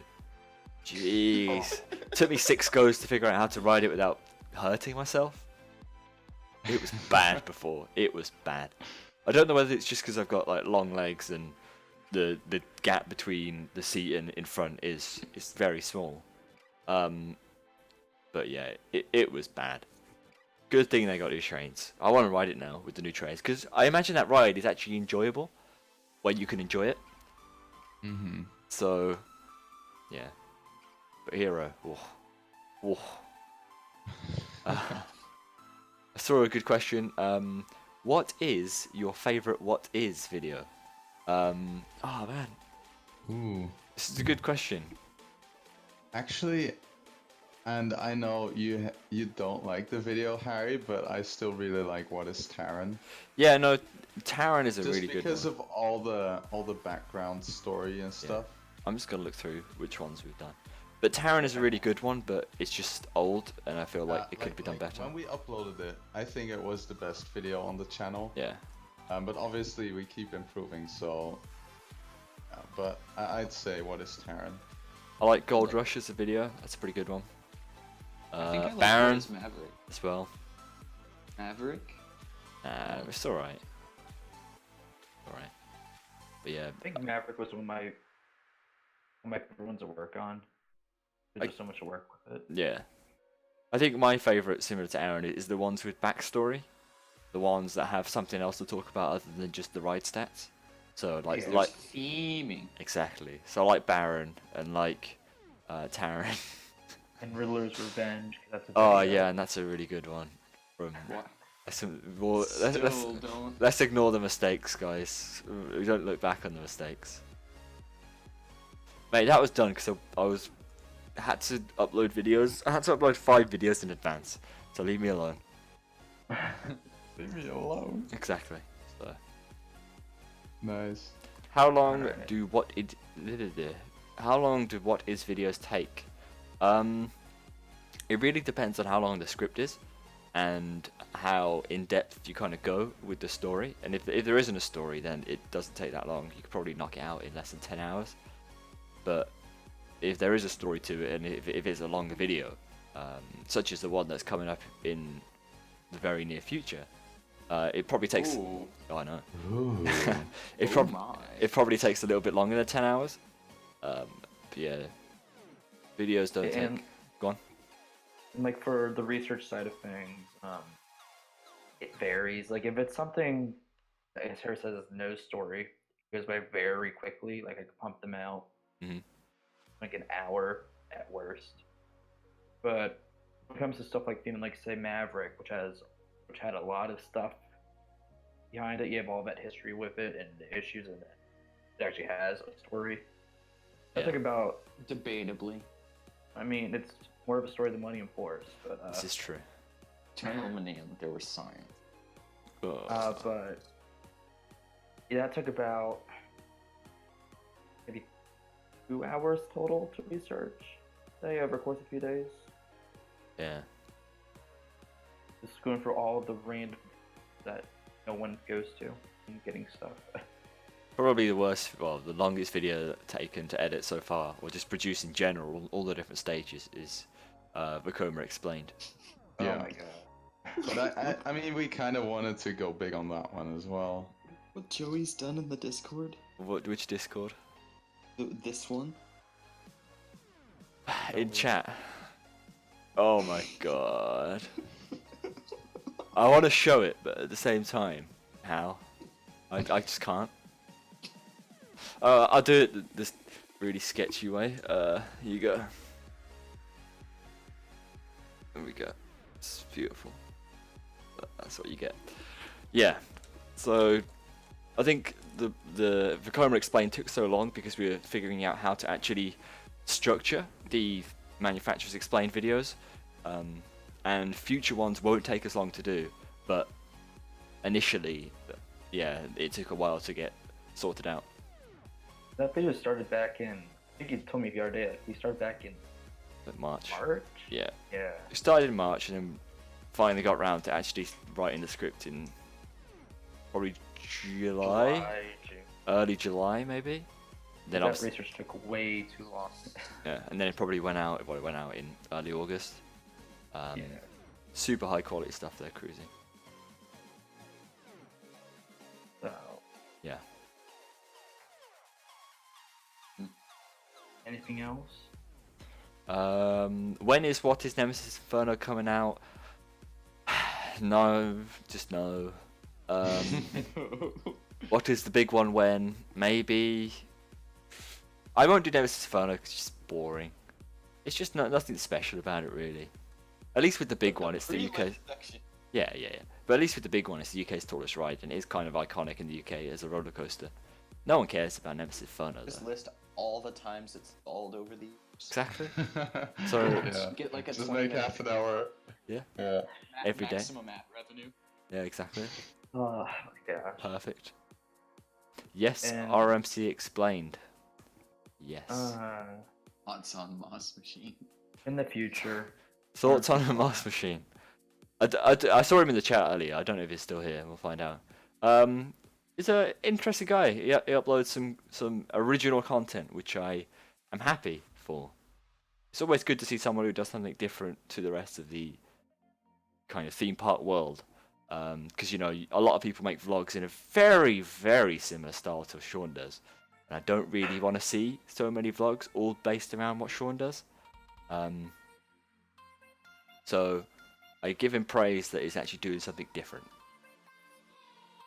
Jeez. Took me 6 goes to figure out how to ride it without hurting myself. It was bad before. It was bad. I don't know whether it's just because I've got like long legs and the gap between the seat and in front is very small. But yeah, it was bad. Good thing they got new trains. I want to ride it now with the new trains because I imagine that ride is actually enjoyable when you can enjoy it. Mm-hmm. So, yeah. But Hero, I saw a good question. What is your favorite What Is video? Oh man, Ooh. this is a good question. Actually, and I know you don't like the video, Harry, but I still really like What Is Taran. Yeah, no, Taran is a Just really good because one. of all the background story and stuff. I'm just gonna look through which ones we've done. But Taran is a really good one, but it's just old, and I feel like it could be done better. When we uploaded it, I think it was the best video on the channel. Yeah. But obviously we keep improving, so. But I'd say What Is Taran. I like Gold Rush as a video. That's a pretty good one. I think I like Baron What Is Maverick. as well. Maverick? It's alright. Alright. But yeah, I think Maverick was one of my favorite ones to work on. There's just so much to work with it. yeah. I think my favourite, similar to Aaron, is the ones with backstory. The ones that have something else to talk about other than just the ride stats. So like Yeah, like theming. exactly. So like Baron and like Taran. And Riddler's Revenge. 'Cause that's a Oh video. yeah, and that's a really good one. From What? let's let's ignore the mistakes, guys. We don't look back on the mistakes. Mate, that was done because I had to upload videos. I had to upload 5 videos in advance. So leave me alone. Leave me alone. Exactly. So Nice. how long Alright. do what it how long do What Is videos take? It really depends on how long the script is and how in depth you kind of go with the story. And if there isn't a story, then it doesn't take that long. You could probably knock it out in less than 10 hours. But if there is a story to it, and if it's a longer video, such as the one that's coming up in the very near future, it probably takes. Ooh. Oh, I know. Ooh. It, Oh my. it probably takes a little bit longer than 10 hours. But yeah, videos don't And- take. Go on. And like for the research side of things, it varies. Like if it's something, as Harry says, no story, it goes by very quickly. Like I could pump them out Mhm. like an hour at worst. But when it comes to stuff like even like say Maverick, which had a lot of stuff behind it, you have all that history with it and the issues, and it actually has a story. I Yeah. think about. Debatably. I mean, it's more of a story than Money and Force, but This is true. Eternal Millennium, there was science. but yeah, that took about maybe 2 hours total to research. Say over the course of a few days, Yeah. just going through all of the random that no one goes to and getting stuff. Probably the worst, well, the longest video taken to edit so far, or just produce in general, all the different stages, is Vekoma Explained. Yeah. Oh my god. But I mean, we kind of wanted to go big on that one as well. What Joey's done in the Discord? Which Discord? This one? In chat. Oh my god. I want to show it, but at the same time, how? I just can't. I'll do it this really sketchy way. Here you go. There we go. It's beautiful. That's what you get. Yeah. So I think the Vekoma Explained took so long because we were figuring out how to actually structure the manufacturer's explained videos, and future ones won't take as long to do, but initially, yeah, it took a while to get sorted out. That video started back in. I think you told me the other day. Like, we started back in Like March. March. Yeah. Yeah. It started in March and then finally got round to actually writing the script in probably July, June. early July maybe. Then That obviously, research took way too long. yeah, and then it probably went out. Well, it went out in early August. Yeah. Super high quality stuff there, cruising. So, Yeah. anything else? When is What is Nemesis Inferno coming out? No, just no. What is the big one when? Maybe. I won't do Nemesis Inferno because it's just boring. It's just nothing special about it, really. At least with the big one, it's the UK. Yeah. But at least with the big one, it's the UK's tallest ride, and it is kind of iconic in the UK as a roller coaster. No one cares about Nemesis Inferno, Just though. list all the times it's stalled over the years. Exactly. So Yeah. Get like a Just 20 make half an hour. Yeah. Yeah. Every day. maximum ad revenue. yeah, exactly. Oh my gosh. Perfect. Yes, And- RMC explained. Yes. Odds on Moss Machine. In the future. Thoughts on a Mars machine? I saw him in the chat earlier. I don't know if he's still here. We'll find out. He's an interesting guy. He uploads some original content, which I am happy for. It's always good to see someone who does something different to the rest of the kind of theme park world. Because you know, a lot of people make vlogs in a very, very similar style to Sean does, and I don't really want to see so many vlogs all based around what Sean does. So I give him praise that he's actually doing something different.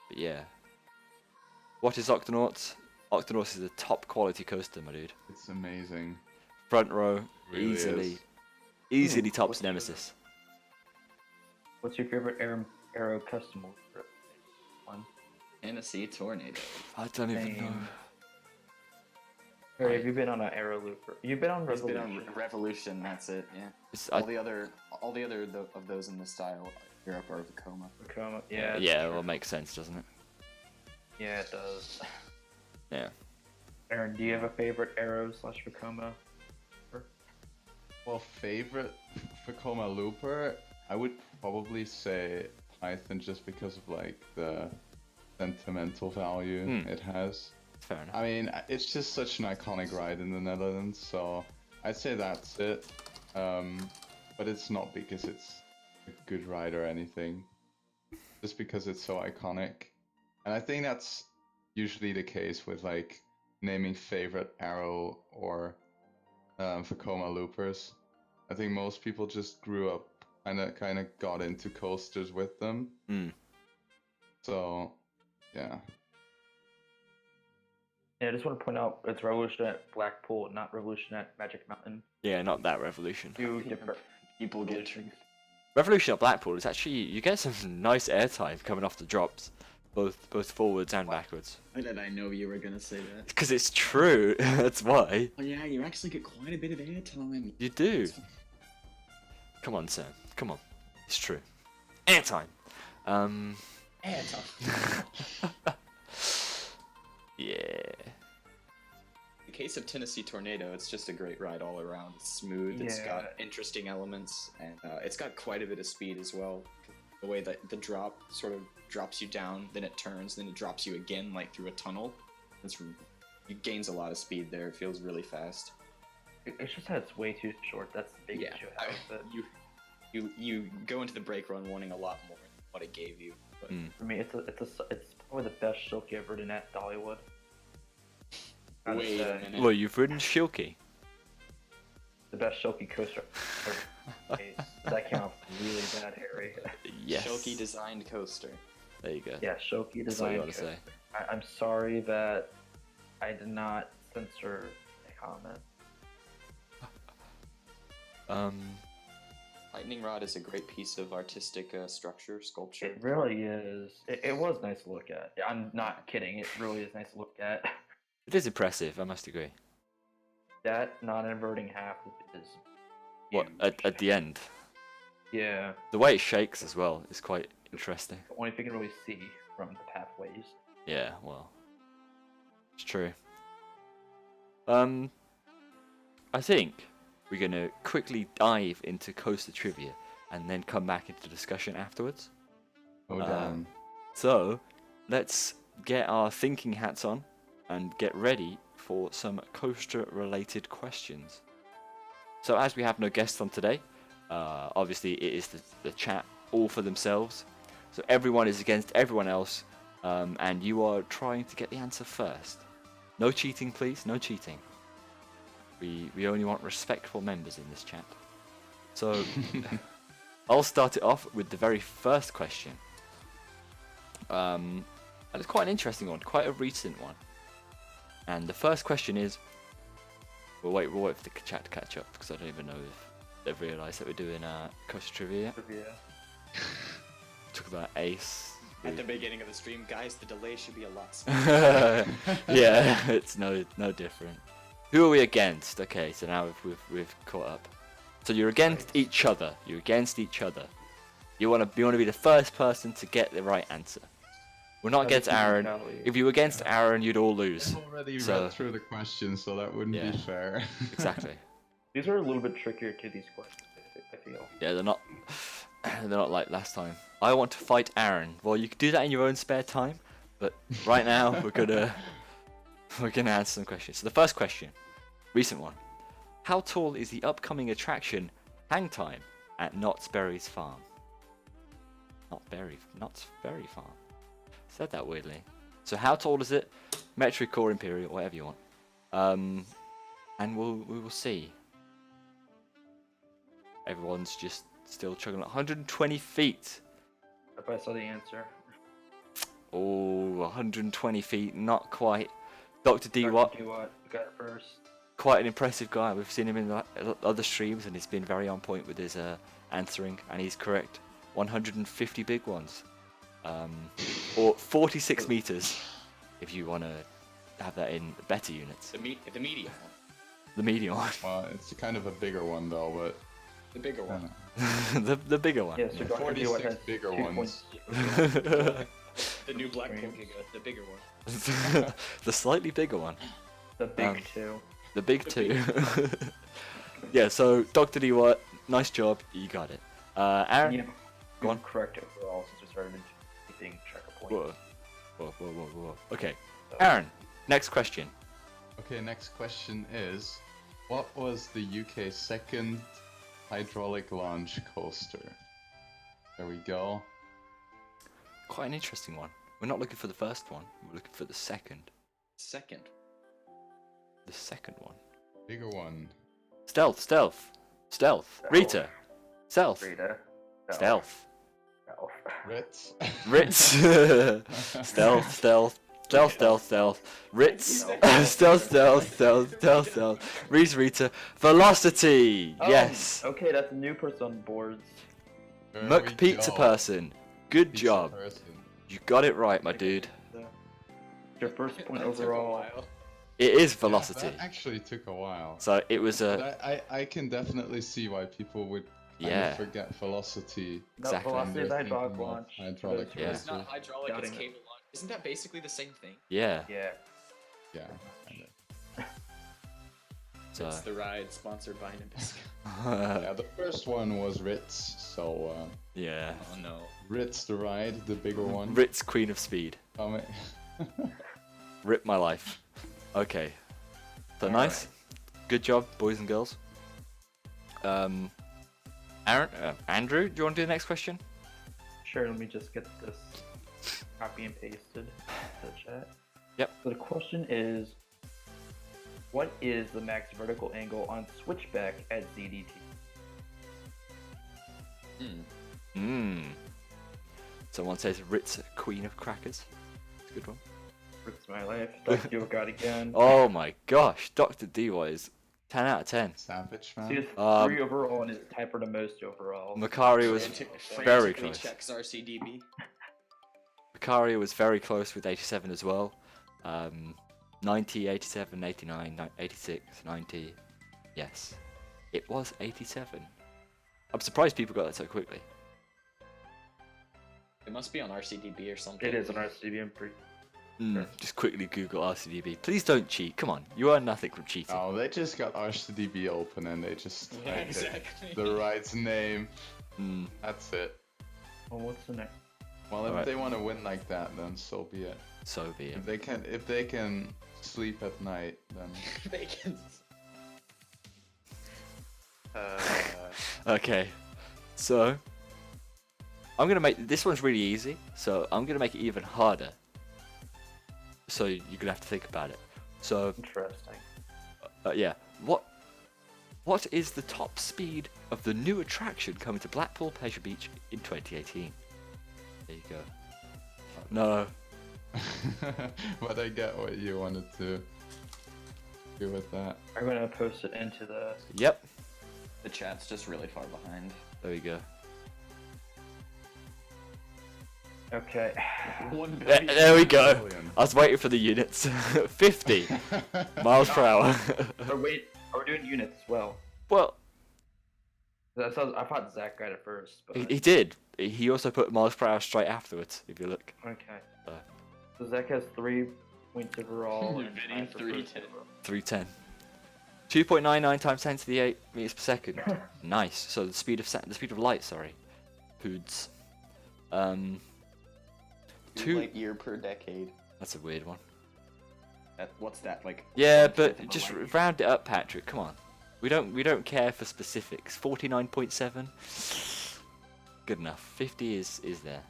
But yeah. What is Octonauts? Octonauts is a top quality coaster, my dude. It's amazing. Front row, Really easily is. tops what's Nemesis. What's your favorite Arrow custom one? Tennessee Tornado. I don't even know. Same. Harry, have you been on an Arrow looper? You've been on He's been Revolution. on Revolution, that's it, yeah. It's, All the other of those in the style Europe are Vekoma. Vekoma. Yeah. yeah, sure. well, it makes sense, doesn't it? Yeah, it does. Yeah. Aaron, do you have a favorite Arrow / Vekoma? Well, favorite Vekoma looper, I would probably say Python just because of like the sentimental value it has. Fair enough. I mean, it's just such an iconic ride in the Netherlands, so I'd say that's it. But it's not because it's a good ride or anything, just because it's so iconic. And I think that's usually the case with like naming favorite Arrow or Vekoma loopers. I think most people just grew up and kind of got into coasters with them. So, yeah. Yeah, I just want to point out it's Revolution at Blackpool, not Revolution at Magic Mountain. Yeah, not that Revolution. Two different People get Revolutions. Revolution at Blackpool is actually, you get some nice airtime coming off the drops, both forwards and backwards. Why did I know you were gonna say that? Because it's true. That's why. Oh yeah, you actually get quite a bit of airtime. You do. Come on, Sam. Come on. It's true. Airtime. Airtime. Yeah. In the case of Tennessee Tornado, it's just a great ride all around. It's smooth, it's got Yeah. interesting elements, and it's got quite a bit of speed as well. The way that the drop sort of drops you down, then it turns, then it drops you again, like through a tunnel. It gains a lot of speed there. It feels really fast. It's just that it's way too short. That's the big issue I have with it. You go into the break run wanting a lot more than what it gave you. But For me, it's probably the best Shilky I've ridden at Dollywood. Gotta Wait a say, minute. Well, you've ridden Shilky. the best Shilky coaster. That came out really bad, Harry. Yes. Shoki designed coaster. There you go. Yeah, Shilky That's what design. you gotta say. I'm sorry that I did not censor a comment. Lightning Rod is a great piece of artistic sculpture. It really is. It was nice to look at. I'm not kidding. It really is nice to look at. It is impressive, I must agree. That non-inverting half is What, huge. at the end? Yeah, The way it shakes as well is quite interesting. the only thing you can really see from the pathways. Yeah, well. It's true. I think we're gonna quickly dive into Coaster trivia and then come back into discussion afterwards. Oh damn. So, let's get our thinking hats on and get ready for some coaster-related questions. So, as we have no guests on today, obviously it is the chat all for themselves. So everyone is against everyone else, and you are trying to get the answer first. No cheating, please. No cheating. We only want respectful members in this chat. So, I'll start it off with the very first question. And it's quite an interesting one, quite a recent one. And the first question is, we'll wait for the chat to catch up, because I don't even know if they've realised that we're doing coaster trivia. Talk about Ace. At the beginning of the stream, guys, the delay should be a lot smaller. Yeah, it's no different. Who are we against? Okay, so now we've caught up. So you're against each other. You're against each other. You want to be the first person to get the right answer. We're not against Aaron. If you were against Aaron, you'd all lose. I've already So- read through the questions, so that wouldn't Yeah. be fair. Exactly. These are a little bit trickier to these questions, I feel. Yeah, they're not like last time. I want to fight Aaron. Well, you can do that in your own spare time, but right now we're gonna answer some questions. So the first question, recent one: how tall is the upcoming attraction Hang Time at Knott's Berry's Farm? Knott's Berry Farm. Said that weirdly. So how tall is it? Metric or imperial, whatever you want. And we will see. Everyone's just still chugging. 120 feet. If I saw the answer. Oh, 120 feet, not quite. Dr. D. Dr. Watt, D. Watt, you got it first. quite an impressive guy. We've seen him in the other streams, and he's been very on point with his answering, and he's correct. 150 big ones, or 46 meters, if you want to have that in better units. The medium one. The medium one, Well, it's kind of a bigger one though, but The bigger one. the bigger one. Yeah, so Dr. D. Watt 46 has bigger 2 ones. points. The new black Range. Pokemon, the bigger one. The slightly bigger one. The big 2. The big two. Yeah, so Dr. D. Watt, nice job. You got it. Aaron? Yeah. Go on. Correct overall since we started keeping track of points. Whoa. Okay. Aaron, next question. Okay, next question is, what was the UK's second hydraulic launch coaster? There we go. Quite an interesting one. We're not looking for the first one. We're looking for the second. Second. The second one. Bigger one. Stealth. Rita. Stealth. Rita. Stealth. Ritz. Ritz. Stealth. Ritz. Stealth. Reese Rita. Velocity. Yes. Okay, that's a new person on boards. There we Muck Pizza go. Person. Good Pizza job. person. You got it right, my dude. Your first point That took a overall. while. It is Yeah, velocity. that actually took a while. So it was a. But I can definitely see why people would kind Yeah. of forget velocity. No, Exactly. velocity is They're hydraulic thinking of launch. hydraulic Yeah. It's not hydraulic, it's Doubting it. cable launch. Isn't that basically the same thing? Yeah. Yeah. Yeah. kind of. So. It's the ride sponsored by Nabisco. Yeah, the first one was Ritz, so Yeah. Oh no. Ritz the ride, the bigger one. Ritz Queen of Speed. Um, Rip my life. Okay. So All nice. Good job, boys and girls. Aaron, Andrew, do you want to do the next question? Sure, let me just get this copy and pasted to the chat. Yep. So the question is, what is the max vertical angle on switchback at ZDT? Someone says Ritz Queen of Crackers. It's a good one. Rips my life. Dr. D. Watt again. Oh my gosh, Dr. DY is 10 out of 10. Savage, So man. he has 3 overall and is tied for the most overall. Makari was Frantically very close. checks RCDB. Makari was very close with 87 as well. 90, 87, 89, 86, 90. Yes, it was 87. I'm surprised people got that so quickly. It must be on RCDB or something. It is an RCB, I'm pretty. Just quickly Google RCDB. Please don't cheat. Come on, you earn nothing from cheating. Oh, they just got RCDB open and they just Yeah, typed exactly. the right name. Mm, That's it. Well, what's the next? Well, if Alright. they want to win like that, then so be it. so be it. If they can sleep at night, then. Bacon. Okay, so I'm gonna make this one's really easy. So I'm gonna make it even harder. So you're gonna have to think about it. So Interesting. yeah, what is the top speed of the new attraction coming to Blackpool Pleasure Beach in 2018? There you go. No. But I get what you wanted to do with that. I'm gonna post it into the. Yep. The chat's just really far behind. There we go. Okay. There we go. Brilliant. I was waiting for the units. 50 miles per hour. Or wait, are we doing units as well? Well, That sounds. I thought Zach got it first, but he did. He also put miles per hour straight afterwards. If you look. okay. Uh. So Zach has 3 points overall. and Vinny, I have the 3 first 10. overall. 310. 2.99 times 10 to the 8 meters per second. Nice. So the speed of light. Sorry. Hoods. 2 light year per decade. That's a weird one. What's that like? Yeah, 1/5 but of a just light year? round it up, Patrick. Come on. We don't care for specifics. 49.7. Good enough. 50 is there.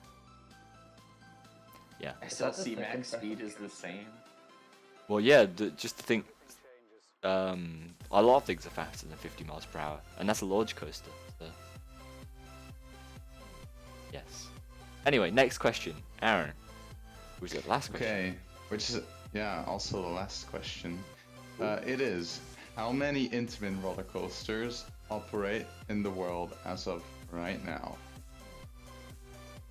Yeah. SLC the max second speed is the same. Well, yeah. Just to think. A lot of things are faster than 50 miles per hour, and that's a large coaster. So. Yes. Anyway, next question, Aaron. Who's got the last question? Okay, which is also the last question. It is, how many Intamin roller coasters operate in the world as of right now?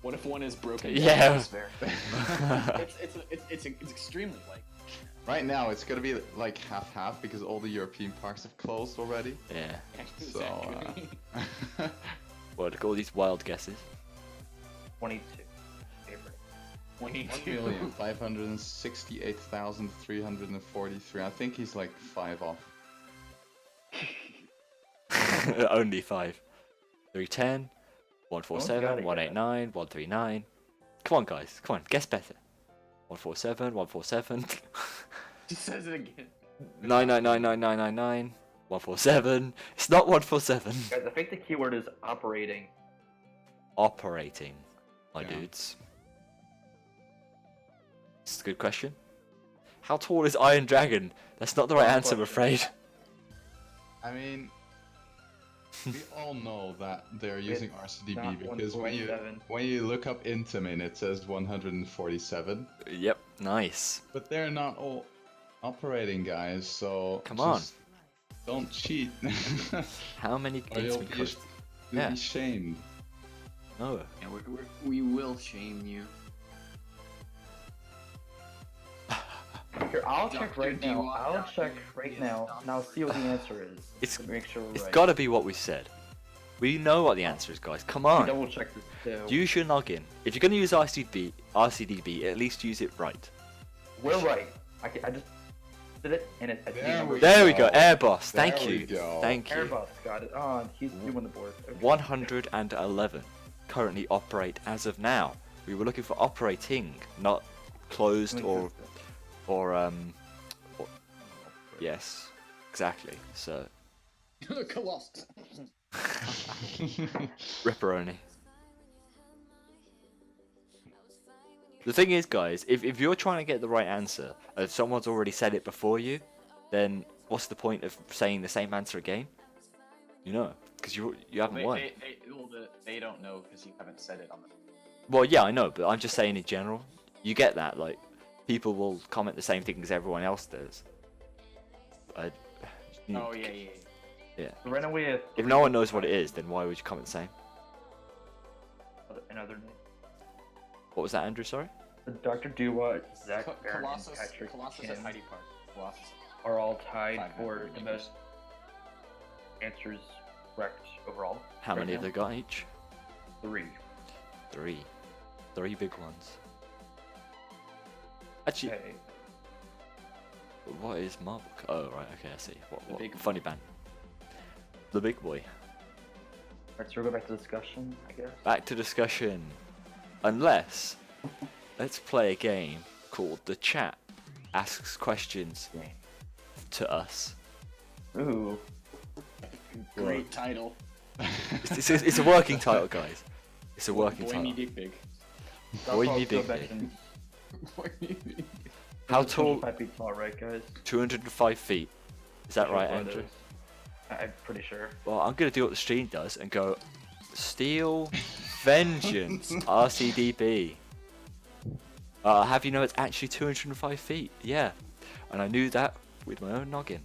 What if one is broken? Yeah. Down? It's extremely like. Right now, it's gonna be like half-half because all the European parks have closed already. Yeah. So, Exactly. Well, look at all these wild guesses. 22. Favorite. 22. 1,568,343. I think he's like 5 off. Only 5. 310, 147, gotta get 189, 139. Come on, guys. Come on, guess better. 147, 147. He says it again. 999999. 147. It's not 147. Guys, I think the keyword is operating. Operating, my Yeah. dudes. It's a good question. How tall is Iron Dragon? That's not the right Fun answer, I'm question. afraid. I mean, we all know that they're using RCDB not because when 147. you look up Intamin, it says 147. Yep, nice. But they're not all operating, guys. So Come on. just don't cheat. How many Or you'll Intamin be, coasters? you'll Yeah. be shamed. No. Yeah, we will shame you. Here, I'll check Dr. right now. Dewar, I'll Dr. check right now, and I'll see what the answer is. It's- to make sure we're It's right. gotta be what we said. We know what the answer is, guys. Come on. Double check this too. Use your noggin. If you're gonna use RCDB, at least use it right. We're right. I just did it, and it. There we There we go. go, Air Boss. There Thank we you. go. Thank you. Airbus got it. Oh, he's doing the board. Okay. 111 currently operate as of now. We were looking for operating, not closed or yes, exactly. So Colossus. Ripperoni. The thing is, guys, if you're trying to get the right answer and someone's already said it before you, then what's the point of saying the same answer again? You know, because you haven't won. They don't know because you haven't said it on the. Well, yeah, I know, but I'm just saying in general. You get that, like, people will comment the same thing as everyone else does. Oh yeah. Yeah. We ran away with If no one knows what it is, then why would you comment the same? another name. What was that, Andrew? Sorry. Dr. Dewar, Zach, Aaron, and Colossus. Patrick Colossus Kim at Heidi Park. Colossus. are all tied 500 for the meters. most answers correct overall. How right many have now. they got each? 3. 3. 3 big ones. Actually, Okay. what is Marvel? Oh, right. Okay, I see. What big funny band? The big boy. Alright, so we'll go back to discussion, I guess. Back to discussion. Unless, let's play a game called The Chat Asks Questions to Us. Ooh. Great title. It's a working title, guys. It's a working Boy title. me dick big. Boy That's me also big mentioned. How It's tall? 25 feet tall, right, guys? 205 feet. Is that Sure right, what it Andrew? is. I'm pretty sure. Well, I'm gonna do what the stream does and go Steel Vengeance RCDB. Have you know it's actually 205 feet? Yeah, and I knew that with my own noggin.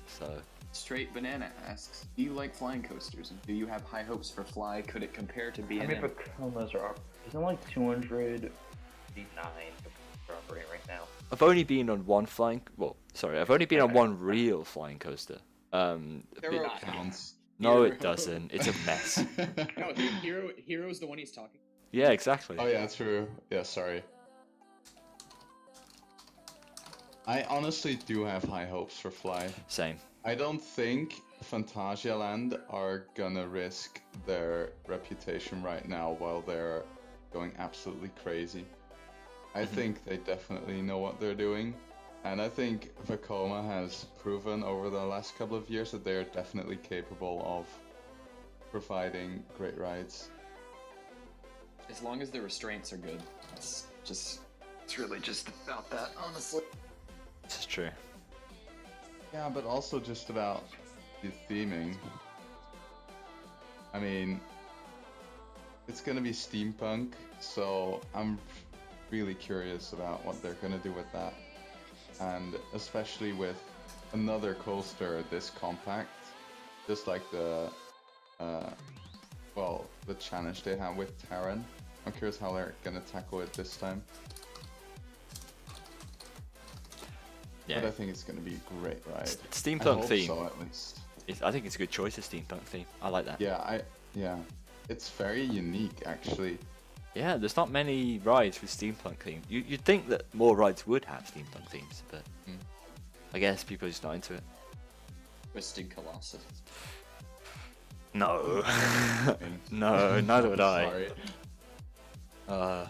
So Straight Banana asks, do you like flying coasters? And do you have high hopes for Fly? Could it compare to How B&M? many Pacomas are up? Isn't it like 209 are operating right now? I've only been on one flying. Well, sorry, I've only been on one real flying coaster. Hero Counts. No, Hero. it doesn't. It's a mess. No, Hero's the one he's talking. Yeah, exactly. Oh yeah, true. Yeah, sorry. I honestly do have high hopes for Fly. Same. I don't think Phantasialand are gonna risk their reputation right now while they're going absolutely crazy. I think they definitely know what they're doing. And I think Vekoma has proven over the last couple of years that they are definitely capable of providing great rides. As long as the restraints are good. It's really just about that, honestly. This is true. Yeah, but also just about the theming. I mean, it's gonna be steampunk, so I'm really curious about what they're gonna do with that. And especially with another coaster this compact, just like the the challenge they have with Terran. I'm curious how they're gonna tackle it this time. Yeah. But I think it's gonna be a great ride. Steampunk I hope theme. so, at least. I think it's a good choice, a steampunk theme. I like that. Yeah, it's very unique actually. Yeah, there's not many rides with steampunk theme. You'd think that more rides would have steampunk themes, but I guess people are just not into it. Twisted Colossus. No. No, neither would I. Sorry.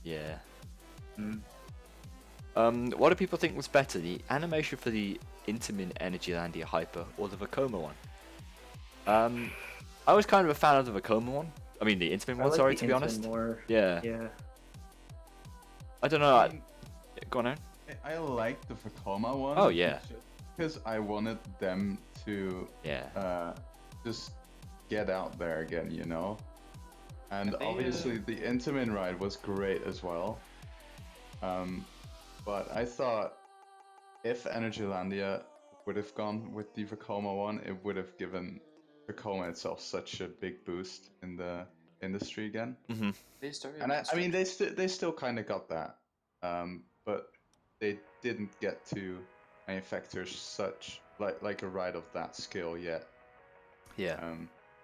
Yeah. What do people think was better, the animation for the Intamin Energylandia Hyper or the Vekoma one? I was kind of a fan of the Vekoma one. I mean, the Intamin I one, like sorry, the to be Intamin honest. more. Yeah. Yeah. I don't know. Go on, Aaron. I like the Vekoma one. Oh, yeah. Because I wanted them to Yeah. just get out there again, you know? And They, obviously the Intamin ride was great as well. But I thought if Energylandia would have gone with the Vekoma one, it would have given Vekoma itself such a big boost in the industry again. Mm-hmm. They started. And I mean, they still kind of got that, but they didn't get to manufacture such like a ride of that scale yet. Yeah.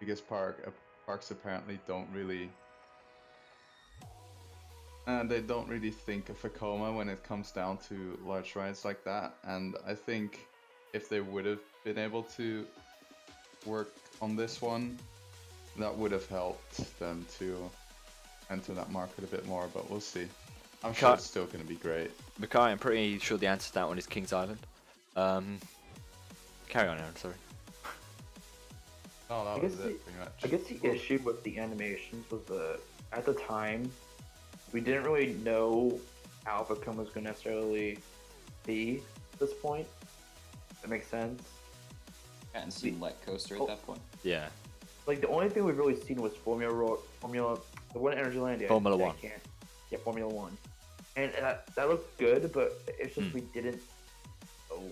Because parks apparently don't really. They don't really think of Vekoma when it comes down to large rides like that. And I think if they would have been able to work on this one, that would have helped them to enter that market a bit more. But we'll see. I'm sure it's still going to be great. Makai, I'm pretty sure the answer to that one is King's Island. Carry on, Aaron, sorry. Oh, that I was guess it, pretty much. I guess the issue with the animations was at the time, we didn't really know how Vekoma was going to necessarily be at this point. That makes sense. Hadn't seen Let Coaster at that point. Yeah. Like, the only thing we've really seen was Formula, the one in Energylandia. Formula One. Yeah, Formula One. And that looked good, but it's just we didn't know.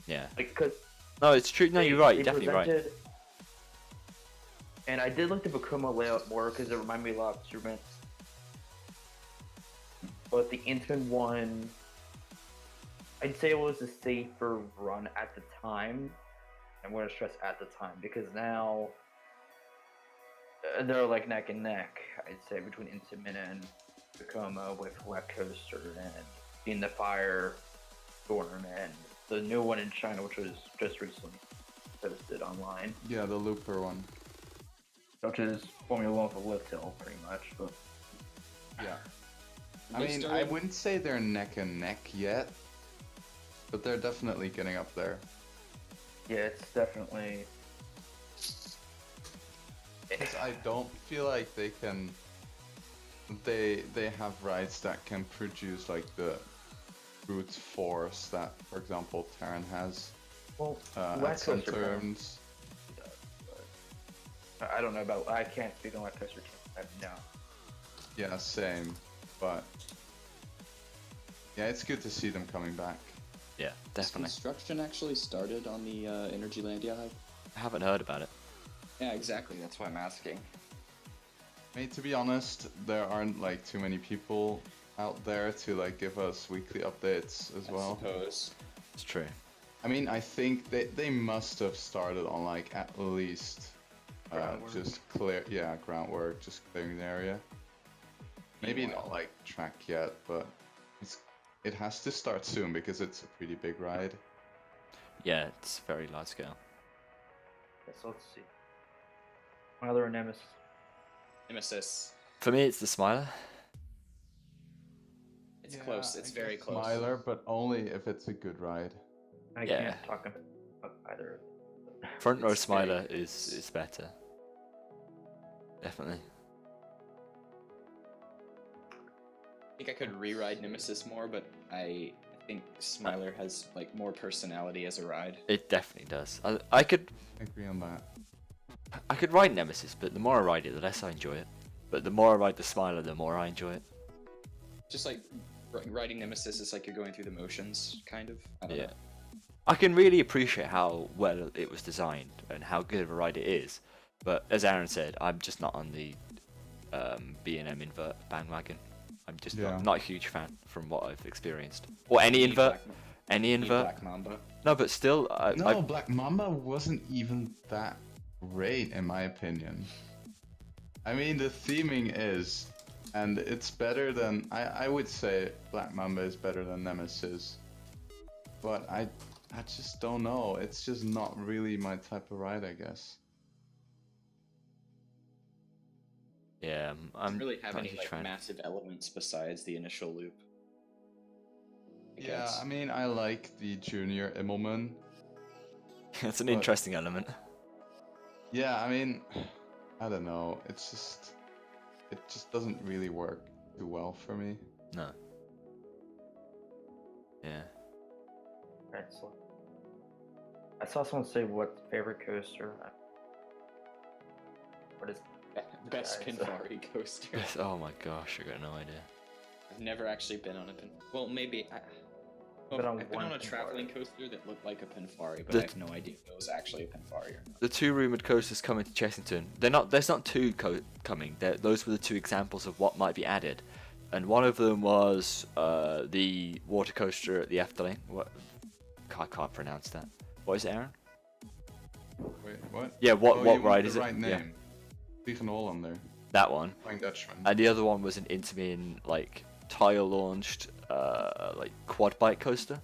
Yeah. Like, because No, it's true. No, you're right. they You're definitely right. presented- And I did like the Vekoma layout more because it reminded me a lot of Superman. But the Intamin one, I'd say it was a safer run at the time. I'm going to stress at the time because now they're like neck and neck, I'd say, between Intamin and Tacoma with Wet Coaster and In the Fire Storm and the new one in China, which was just recently posted online, Yeah, the Looper one. which is Formula One with a lift hill, pretty much. But Yeah. I They mean, I started- wouldn't say they're neck and neck yet, but they're definitely getting up there. yeah, it's definitely. Because I don't feel like they can. They have rides that can produce like the brute force that, for example, Terran has Well, at Wet some Coaster terms. I don't know about. I can't speak on Wet Coaster. No. Yeah, same. But yeah, it's good to see them coming back. Yeah, Has definitely. construction actually started on the Energylandia hype? I haven't heard about it. Yeah, exactly. That's why I'm asking. I mean, to be honest, there aren't like too many people out there to like give us weekly updates as I well. suppose. It's true. I mean, I think they must have started on like at least Groundwork. just groundwork, just clearing the area. Maybe Meanwhile- not like track yet, but it has to start soon because it's a pretty big ride. Yeah, it's very large scale. Okay, so let's see. My other nemesis. Nemesis. For me, it's the Smiler. It's Yeah, close. It's I very guess close. Smiler, but only if it's a good ride. I Yeah. can't talk about either. Front row It's very Smiler close. is better. Definitely. I think I could re-ride Nemesis more, but I think Smiler has like more personality as a ride. It definitely does. I could I agree on that. ride Nemesis, but the more I ride it, the less I enjoy it. But the more I ride the Smiler, the more I enjoy it. Just like riding Nemesis is like you're going through the motions, kind of. I don't Yeah. know. I can really appreciate how well it was designed and how good of a ride it is. But as Aaron said, I'm just not on the B&M invert bandwagon. I'm just Yeah. not a huge fan from what I've experienced. Or any Need invert. Black- Any need invert. Black Mamba. No, but still, No, Black Mamba wasn't even that great in my opinion. I mean, the theming is, and it's better than I would say Black Mamba is better than Nemesis, but I just don't know. It's just not really my type of ride, I guess. yeah, I'm Doesn't really have not a any huge like fan. massive elements besides the initial loop. I Yeah, guess. I mean, I like the Junior Immelman. It's an but- interesting element. Yeah, I mean, I don't know. It just doesn't really work too well for me. No. Yeah. Right, so I saw someone say what favorite coaster. What is? Best Guys, Pinfari coaster. Yes, oh my gosh, I got no idea. I've never actually been on a Pin. Well, maybe. Well, Been on I've been one on a Pinfari. traveling coaster that looked like a Pinfari, but The- I have no idea if it was actually a Pinfari or not. The two rumored coasters coming to Chessington. There's not two coming. Those were the two examples of what might be added, and one of them was the water coaster at the Efteling. What? I can't pronounce that. What is it, Aaron? Wait, what? Yeah, what Oh, what you want ride the is it? right Yeah, name. Stephen Olander, that one. Flying Dutchman. And the other one was an Intamin like tile launched like quad bike coaster.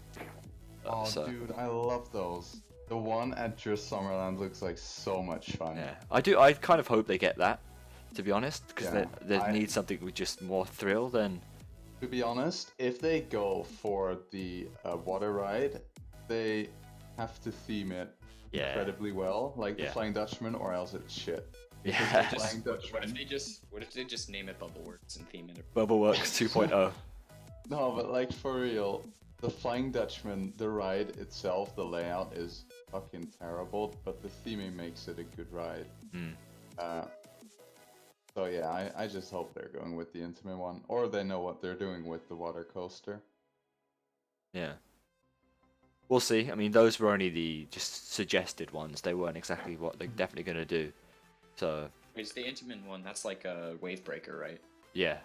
Oh, So, dude, I love those. The one at Just Summerland looks like so much fun. yeah, I kind of hope they get that, to be honest, because Yeah, they I- need something with just more thrill than. To be honest, if they go for the water ride, they have to theme it Yeah. incredibly well, like the Yeah. Flying Dutchman, or else it's shit. Yeah. The Flying What Dutchman. if they just name it Bubbleworks and theme it? Bubbleworks 2.0. No, but like for real, the Flying Dutchman, the ride itself, the layout is fucking terrible, but the theming makes it a good ride. Mm. So yeah, I just hope they're going with the Intamin one, or they know what they're doing with the water coaster. Yeah. We'll see. I mean, those were only the just suggested ones. They weren't exactly what they're definitely going to do. So, It's the Intamin one. That's like a wave breaker, right? yeah.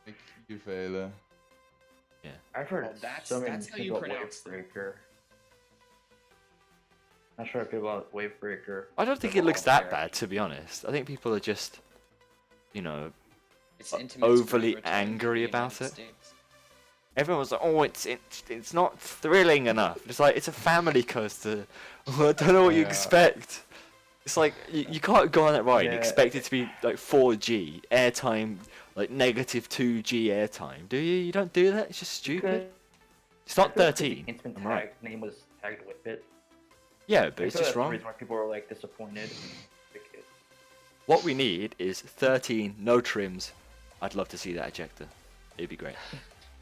Like Juvela. I've heard Oh, that's- so many that's how things you about pronounce them. Wavebreaker. Not sure if people about Wavebreaker. I don't think it looks that bad, to be honest. I think people are just, you know, It's intimate screen overly return to angry the about United it. States. Everyone was like, "Oh, it's not thrilling enough." It's like it's a family coaster. I don't know what you Yeah. expect. It's like you can't go on that ride and Yeah. expect it to be like 4G airtime, like negative 2G airtime. Do you? You don't do that. It's just stupid. It's not I feel like the 13. Instant I'm right. tag name was tagged with it. Yeah, but I it's feel just that's the wrong. reason why people are like disappointed. What we need is 13, no trims. I'd love to see that ejector. It'd be great.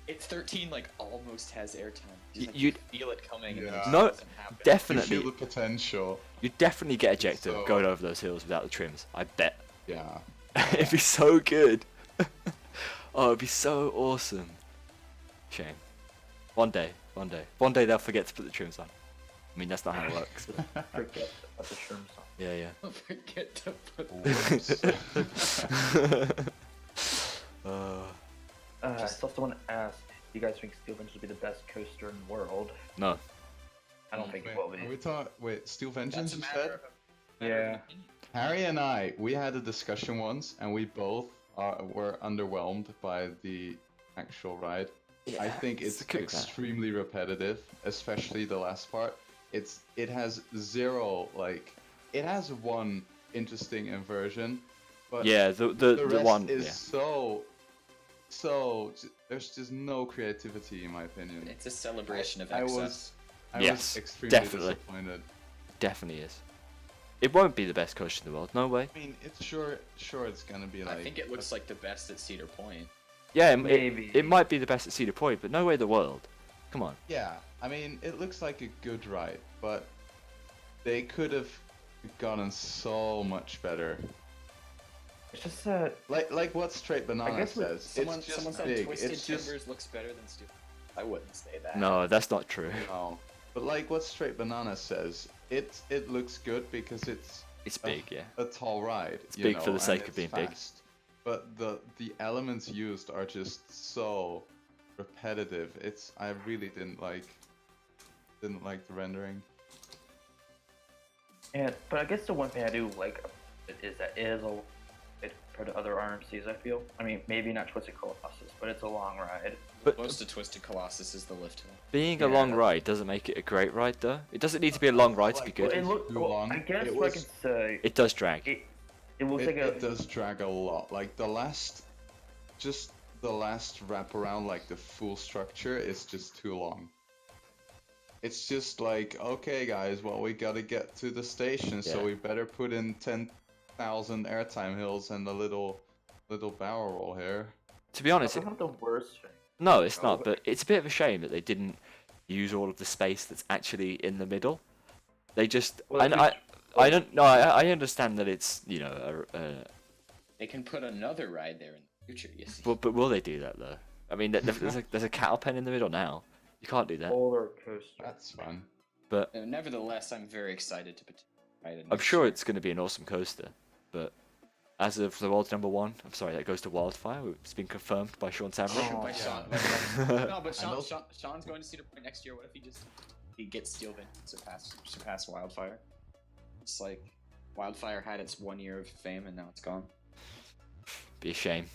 It's 13 like almost has airtime. Like, You'd- you feel it coming and then it Yeah. just No, doesn't happen. You definitely. feel the potential. You'd definitely get ejector So- going over those hills without the trims. I bet. Yeah. It'd be so good. Oh, it'd be so awesome. Shame. One day they'll forget to put the trims on. I mean, that's not how it works. But Forget about the Sherm song. yeah, yeah. Don't forget to put I saw someone ask, "Do you guys think Steel Vengeance will be the best coaster in the world?" No. I don't think Wait, it will be. are we talking? Wait, Steel Vengeance? That's a You matter said? of matter of Yeah. opinion. Harry and I, we had a discussion once, and we both were underwhelmed by the actual ride. I think it's could be bad. extremely repetitive, especially the last part. It has zero it has one interesting inversion, but Yeah, the the rest one. is Yeah. there's just no creativity in my opinion. It's a celebration of I excess. was Yes, extremely definitely. disappointed. Definitely is. It won't be the best coaster in the world. No way. I mean, it's sure it's gonna be like. I think it looks like the best at Cedar Point. Yeah, Maybe. it might be the best at Cedar Point, but no way the world. Come on. Yeah, I mean, it looks like a good ride, but they could have gotten so much better. It's just that Like what Straight Banana guess with says. Someone it's just said big. Twisted It's just Timbers looks better than Steel. I wouldn't say that. No, that's not true. no. But like what Straight Banana says, it looks good because it's It's big, yeah. a tall ride. It's you big for know, the sake and of being it's big. fast. But the elements used are just so repetitive. I really didn't like the rendering. but I guess the one thing I do like about it is that it is a bit compared to other RMCs. I feel. I mean, maybe not Twisted Colossus, but it's a long ride. But Most of Twisted Colossus is the lift hill. being a Yeah. long ride doesn't make it a great ride, though. It doesn't need to be a long ride to be Well, good. it look, Too well, long. I guess It what I was- can say. It does drag. It looks like It a. does drag a lot. Like the last wraparound, like the full structure is just too long. It's just like, okay guys, well we gotta get to the station, so Yeah. we better put in 10,000 airtime hills and a little barrel roll here. To be honest, That's not the worst thing. no, it's No, not. But it's a bit of a shame that they didn't use all of the space that's actually in the middle. They just, Well, and if I don't know. I understand that it's They can put another ride there in the future. You see. but will they do that though? I mean, there's a cattle pen in the middle now. You can't do that. Roller coaster. That's fun. But Nevertheless, I'm very excited to ride it. I'm next sure year. it's going to be an awesome coaster. But as of the world's number one, I'm sorry, that goes to Wildfire. It's been confirmed by Sean Samra. Oh, By yeah. Sean. No, but I know- Sean's going to Cedar Point next year. What if he gets Steel Vengeance surpass Wildfire? It's like Wildfire had its 1 year of fame and now it's gone. Be a shame.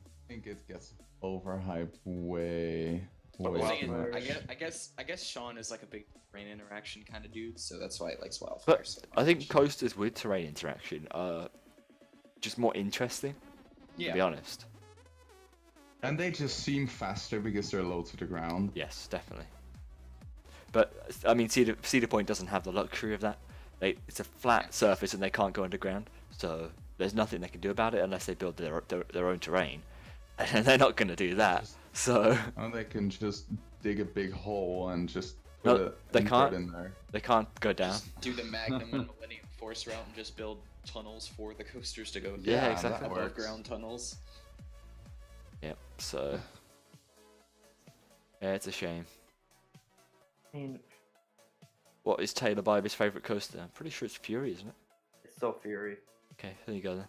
I think it gets overhyped way But way the too thing much. is, I guess Sean is like a big terrain interaction kind of dude, so that's why he likes Wildfire. But so I think much. coasters with terrain interaction are just more interesting, to be honest. And they just seem faster because they're low to the ground. Yes, definitely. But I mean, Cedar Point doesn't have the luxury of that. It's a flat surface and they can't go underground, so there's nothing they can do about it unless they build their own terrain, and they're not going to do that. So And they can just dig a big hole and just No, put they invert can't. in there. they can't go down. Just do the Magnum and Millennium Force route and just build tunnels for the coasters to go down. Yeah, that exactly. Above works. ground tunnels. Yep. So yeah, it's a shame. I mean, What is Taylor Bybee's favourite coaster? I'm pretty sure it's Fury, isn't it? it's still Fury. Okay, there you go then.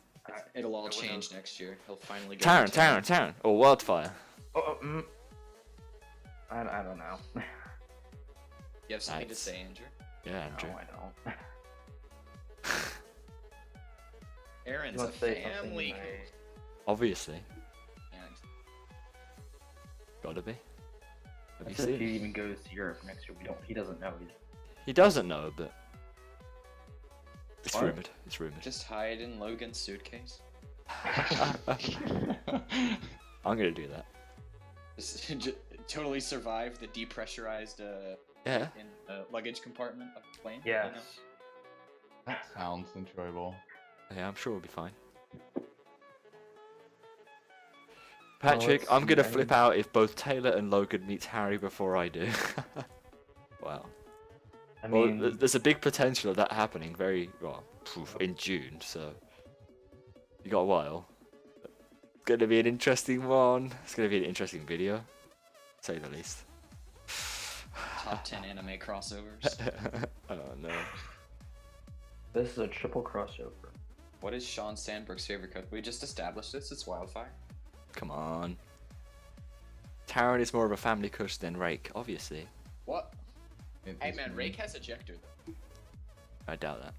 It'll all I wouldn't change know. next year. He'll finally get Taron, or Wildfire. I don't know. You have something Nice. to say, Andrew? Yeah, Andrew. No, I don't. Aaron's You a want to say something? family. Obviously. Gotta be. Have you That's if he seen? even goes to Europe next year. He doesn't know. He doesn't know, but it's What? rumored. It's rumored. Just hide in Logan's suitcase. I'm gonna do that. Just totally survive the depressurized Yeah. luggage compartment of the plane. Yes. You know? That sounds enjoyable. Yeah, I'm sure we'll be fine. Patrick, let's I'm gonna see, I flip mean- out if both Taylor and Logan meets Harry before I do. Wow. I Well, mean, there's a big potential of that happening in June, so you got a while. It's gonna be an interesting one. It's gonna be an interesting video, to say the least. Top 10 anime crossovers. Oh no. this is a triple crossover. What is Sean Sandberg's favorite cook? We just established this. It's Wildfire. Come on. Taron is more of a family cush than Rake, obviously. What? It Hey is man, me. Rake has ejector though. I doubt that.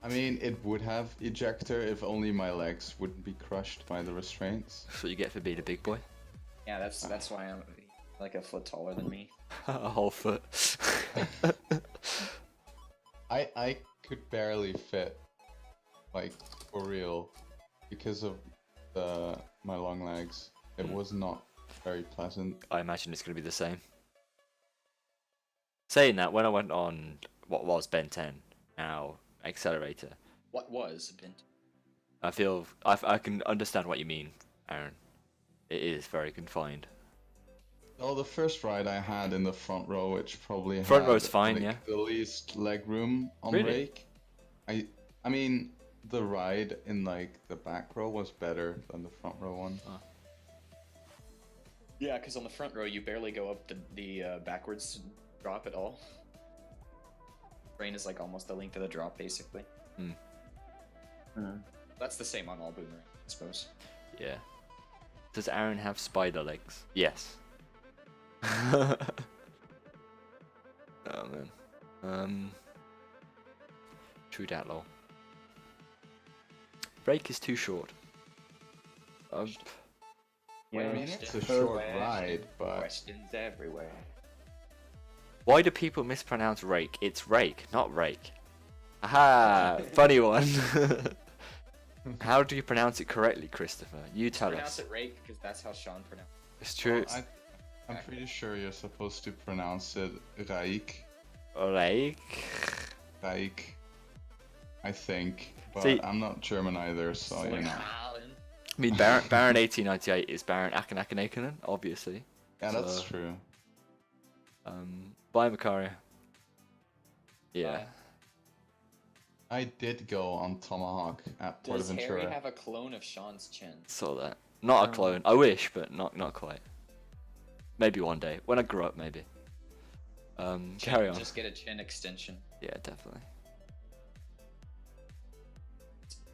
I mean, it would have ejector if only my legs wouldn't be crushed by the restraints. That's what you get for being a big boy. Yeah, that's why I'm like a foot taller than me. A whole foot. I could barely fit, like, for real, because of my long legs. It was not very pleasant. I imagine it's going to be the same. Saying that, when I went on what was Ben 10, now Accelerator, What was Bint? I feel I can understand what you mean, Aaron. It is very confined. Oh, the first ride I had in the front row, which probably Front had, row's fine, like, yeah. the least leg room on Really? Rake. I mean, the ride in like the back row was better than the front row one. Yeah, because on the front row you barely go up the backwards drop at all. Brain is like almost the length of the drop, basically. Hmm. That's the same on all boomerang, I suppose. Yeah. Does Aaron have spider legs? Yes. Oh man. True dat lol. Break is too short. I Yeah. mean, it's a short ride, but Questions everywhere. Why do people mispronounce rake? It's rake, not rake. Aha! Funny one. How do you pronounce it correctly, Christopher? You tell Pronounce us. it Rake because that's how Sean pronounced it. It's true. I'm pretty sure you're supposed to pronounce it Raik. Rake. Raik. I think. But See- I'm not German either, so you know. I mean, Baron 1898 is Baron Akanakanakonen, obviously. Yeah, that's So- true. Bye, Makaria. Yeah. Bye. I did go on Tomahawk at Does Harry Portaventura. have a clone of Sean's chin? Saw that. Not a clone. I wish, but not quite. Maybe one day. When I grow up, maybe. Carry on. Just get a chin extension. Yeah, definitely.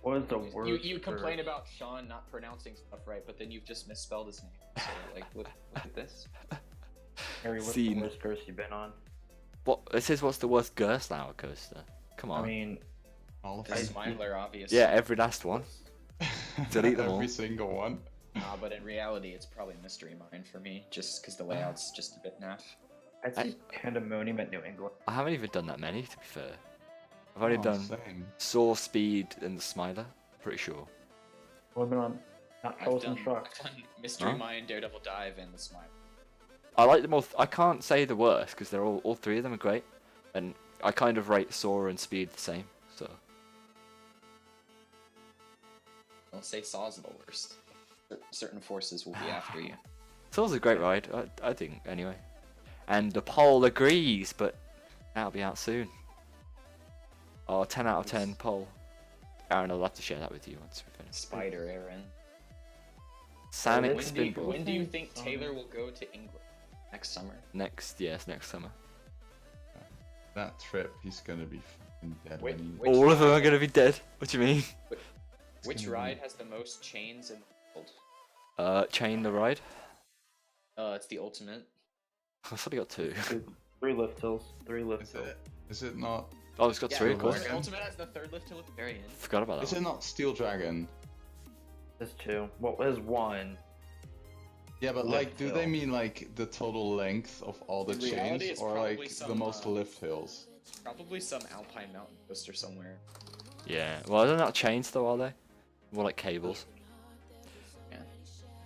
What is the word? You for- complain about Sean not pronouncing stuff right, but then you've just misspelled his name. So like, look at this. Harry, what's Scene. the worst curse you've been on? What? It says what's the worst Gerstlauer coaster? Come on. I mean, All of The them. Smiler, obviously. yeah, every last one. delete them all. Every single one. But in reality, it's probably Mystery Mine for me, just because the layout's just a bit naff. I'd say Pandemonium at New England. I haven't even done that many, to be fair. I've only Oh, done same. Saw, Speed, and the Smiler. Pretty sure. What have been on? Not I've Trolls done, and Trucks. I've done Mystery Huh? Mine, Daredevil Dive, and the Smiler. I like them all. I can't say the worst because they're all three of them are great, and I kind of rate Saw and Speed the same. So Don't say Saw's the worst. Certain forces will be after you. Saw's a great ride. I think anyway. And the poll agrees, but that'll be out soon. Oh, 10 out of 10 poll. Aaron, I'll have to share that with you once we finish. Spider Aaron. Sonic When Spinball. When do you think Taylor will go to England? Next summer. Next summer. That trip, he's gonna be fucking dead Wait, when he... wait. All of them are gonna be dead. What do you mean? Which gonna be- ride has the most chains in the world? Chain the ride. It's the ultimate. I thought he got 2. 3 lift hills. 3 lift hills. Is it not... Oh, it's got 3 of course. Dragon? Ultimate has the third lift hill at the very end. Forgot about Is that. it not Steel Dragon? There's 2. Well, there's 1. Yeah, but like, do they mean like the total length of all the In reality, chains, it's or probably like the some, most lift hills? Probably some alpine mountain coaster somewhere. Yeah. Well, they're not chains though, are they? More like cables. Yeah.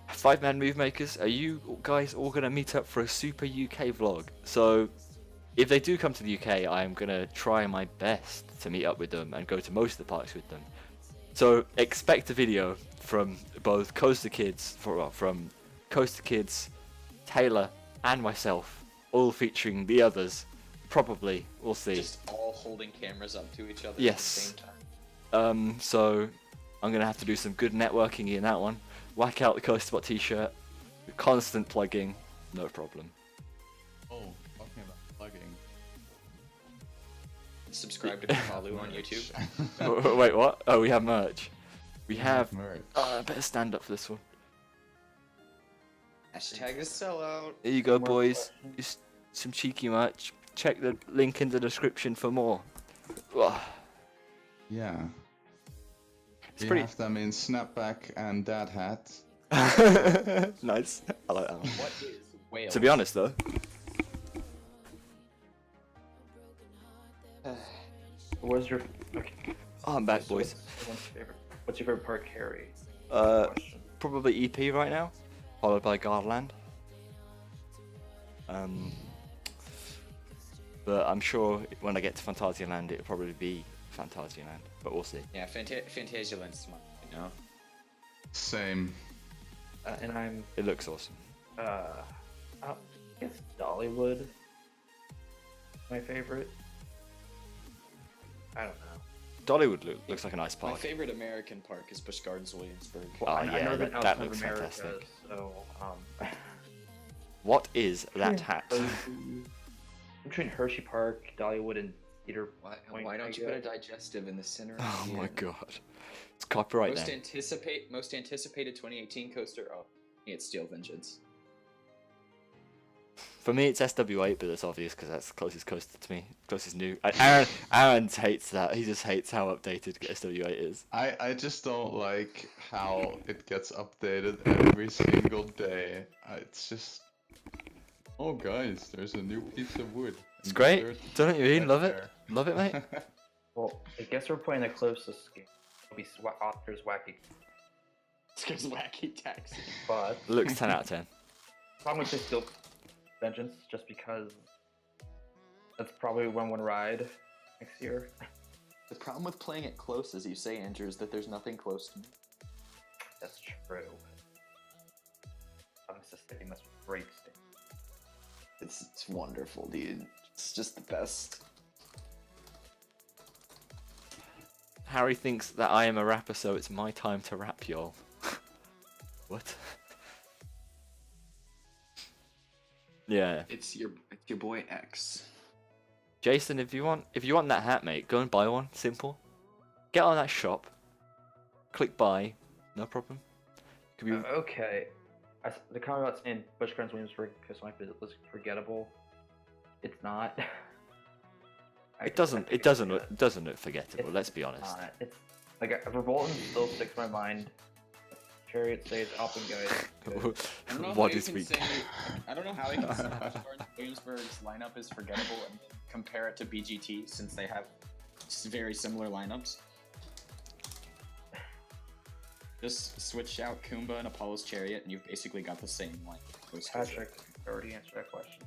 5-man move makers. Are you guys all gonna meet up for a Super UK vlog? So, if they do come to the UK, I am gonna try my best to meet up with them and go to most of the parks with them. So expect a video from both Coaster Kids, from Coaster Kids, Taylor, and myself, all featuring the others. Probably, we'll see. Just all holding cameras up to each other at the Yes. same time. So I'm gonna have to do some good networking in that one. Whack out the Coaster Spot T-shirt, constant plugging, no problem. Oh, talking about plugging. Subscribe to Kalu on YouTube. Wait, what? Oh, we have merch. We have. merch. I better stand up for this one. Hashtag is sellout. There you go, More boys. Just some cheeky merch. Check the link in the description for more. Ugh. Yeah. It's We pretty have them in snapback and dad hat. nice. I like that one. What is Wales? To be honest, though, What's your okay? oh, I'm back, boys. What's your favorite park, Harry? Question. Probably EP right now, followed by Garland. But I'm sure when I get to Phantasialand, it'll probably be Phantasialand. But we'll see. Yeah, Phantasialand's mine, you know? Same. And I'm It looks awesome. I guess Dollywood. My favorite. I don't know. Dollywood looks like a nice My park. favorite American park is Busch Gardens Williamsburg. Oh, I yeah, know that outside looks of America, fantastic. So What is that hat? between Hershey Park, Dollywood, and Cedar Point. Why don't I you put a guess. digestive in the center? of Oh the my end? god. It's copyright Most then. most anticipated 2018 coaster. Oh, it's Steel Vengeance. For me, it's SW8, but it's obvious because that's the closest coaster to me. Closest new. Aaron hates that. He just hates how updated SW8 is. I just don't like how it gets updated every single day. It's just... Oh guys, there's a new piece of wood. It's great. Don't you mean? Love it? there. Love it, mate? Well, I guess we're playing the closest game. It'll be Oscar's Wacky, It's because Wacky Taxi. but Looks 10 out of 10. I'm gonna say Steel Vengeance just because that's probably one ride next year. The problem with playing it close, as you say, Andrew, is that there's nothing close to me. That's true. Mississippi must be great state. It's wonderful, dude. It's just the best. Harry thinks that I am a rapper, so it's my time to rap, y'all. What? Yeah. It's your boy X. Jason, if you want that hat, mate, go and buy one. Simple. Get on that shop. Click buy. No problem. Could be Okay. The comment about saying Busch Gardens Williamsburg because my visit was forgettable. It's not. It doesn't look forgettable. Let's be honest. It's like Revolting still sticks in my mind. Chariot says up and goes. I don't know What how is you we? can say. I don't know how I can say Busch Gardens Williamsburg's lineup is forgettable and compare it to BGT since they have very similar lineups. Just switch out Kumba and Apollo's Chariot, and you've basically got the same line. Patrick already answered that question.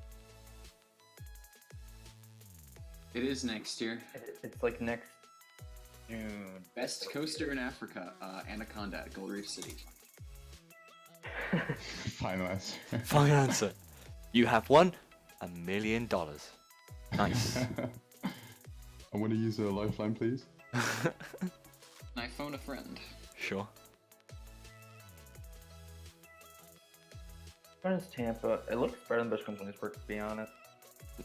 It is next year. It's like next June. Best coaster in Africa, Anaconda at Gold Reef City. Final answer. Fine answer. You have won $1 million. Nice. I want to use a lifeline, please. And I phone a friend. Sure. Gardens Tampa. It looks better than Busch Gardens Williamsburg, to be honest.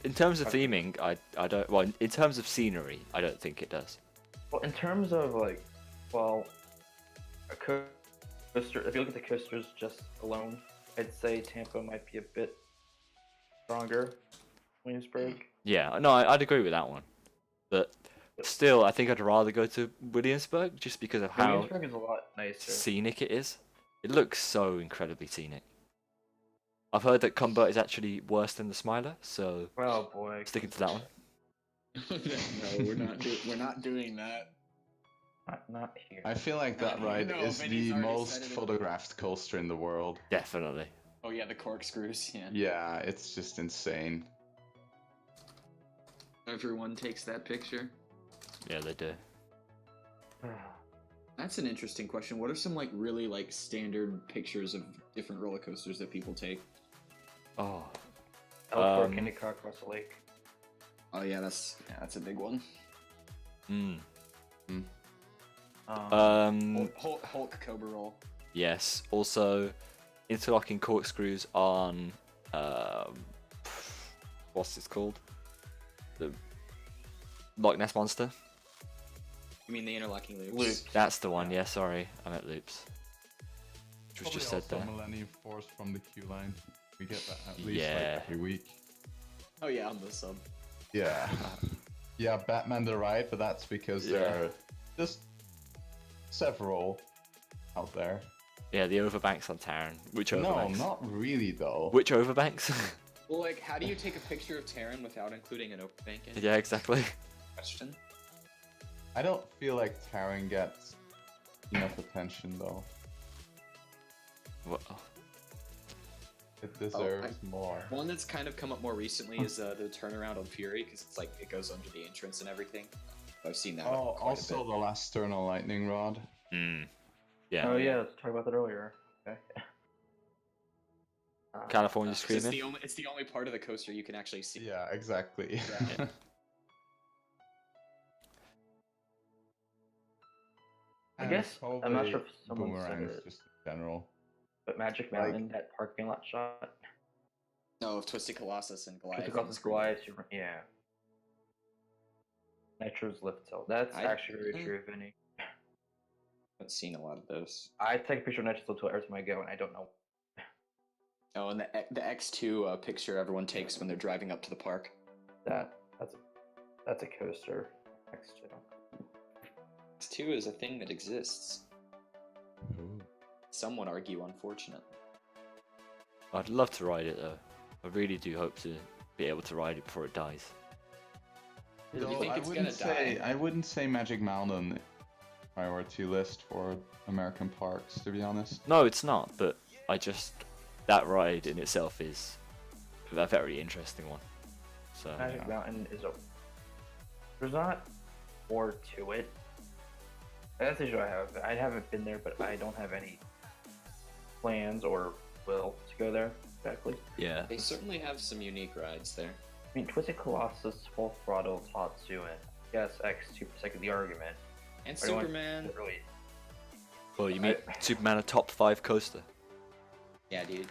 In terms of theming, I don't. Well, in terms of scenery, I don't think it does. Well, in terms of like, a coaster. If you look at the coasters just alone, I'd say Tampa might be a bit stronger. Williamsburg. Yeah, no, I'd agree with that one. But still, I think I'd rather go to Williamsburg just because of how Williamsburg is a lot nicer. scenic it is. It looks so incredibly scenic. I've heard that Combat is actually worse than the Smiler, so Oh boy. sticking to that one. No, we're not doing that. Not here. I feel like that No, ride no, is Vinny's the already most said it. photographed coaster in the world. Definitely. Oh yeah, the corkscrews. Yeah. Yeah, it's just insane. Everyone takes that picture. Yeah, they do. That's an interesting question. What are some like really like standard pictures of different roller coasters that people take? Oh, Elkhorn, Endicott, across the lake. Oh yeah, that's a big one. Hulk Cobra Roll. Yes. Also, interlocking corkscrews on what's it called? The Loch Ness Monster. You mean the interlocking loops? Loops. That's the one. Yeah, sorry, I meant loops. Which was just said there. Millennium Force from the queue line. We get that at least Yeah. like every week. Oh yeah, on the sub. Yeah. Yeah, Batman the Ride, but that's because there Yeah. are just several out there. Yeah, the overbanks on Taron. Which No, overbanks? not really though. Which overbanks? Well, like, how do you take a picture of Terran without including an overbank in it? Yeah, exactly. Question. I don't feel like Taron gets enough attention though. What? It deserves more. One that's kind of come up more recently is the turnaround on Fury, because it's like it goes under the entrance and everything. I've seen that. Oh, quite a also bit. the last Sternal Lightning Rod. Yeah. Oh yeah, let's talk about that earlier. Okay. California 'Cause it's Screaming. it's the only part of the coaster you can actually see. Yeah, exactly. Yeah. I And guess I'm not sure if probably someone said boomerangs it, just in general. but Magic like- Mountain, that parking lot shot. No, of Twisted Colossus and Goliath. Took off the Goliath, yeah. Nitro's lift tilt. That's I- actually very true, Vinny. Haven't seen a lot of those. I take a picture of Nitro's lift tilt every time I go, and I don't know. Oh, and the X2 picture everyone takes when they're driving up to the park. That's a coaster. Next to. X2 is a thing that exists. Some would argue, unfortunately. I'd love to ride it though. I really do hope to be able to ride it before it dies. You Though think I it's wouldn't gonna say die? I wouldn't say Magic Mountain priority list for American parks, to be honest. No, it's not. But I just that ride in itself is a very interesting one. So Magic Mountain is a. There's not more to it. That's the issue I have. I haven't been there, but I don't have any plans or will to go there. Exactly. yeah, They certainly have some unique rides there. I mean, Twisted Colossus, Full Throttle, Tatsu, and yes, X2 for the sake of the argument. And I don't want Superman. to Really, well, you mean Superman a top 5 coaster? Yeah, dude.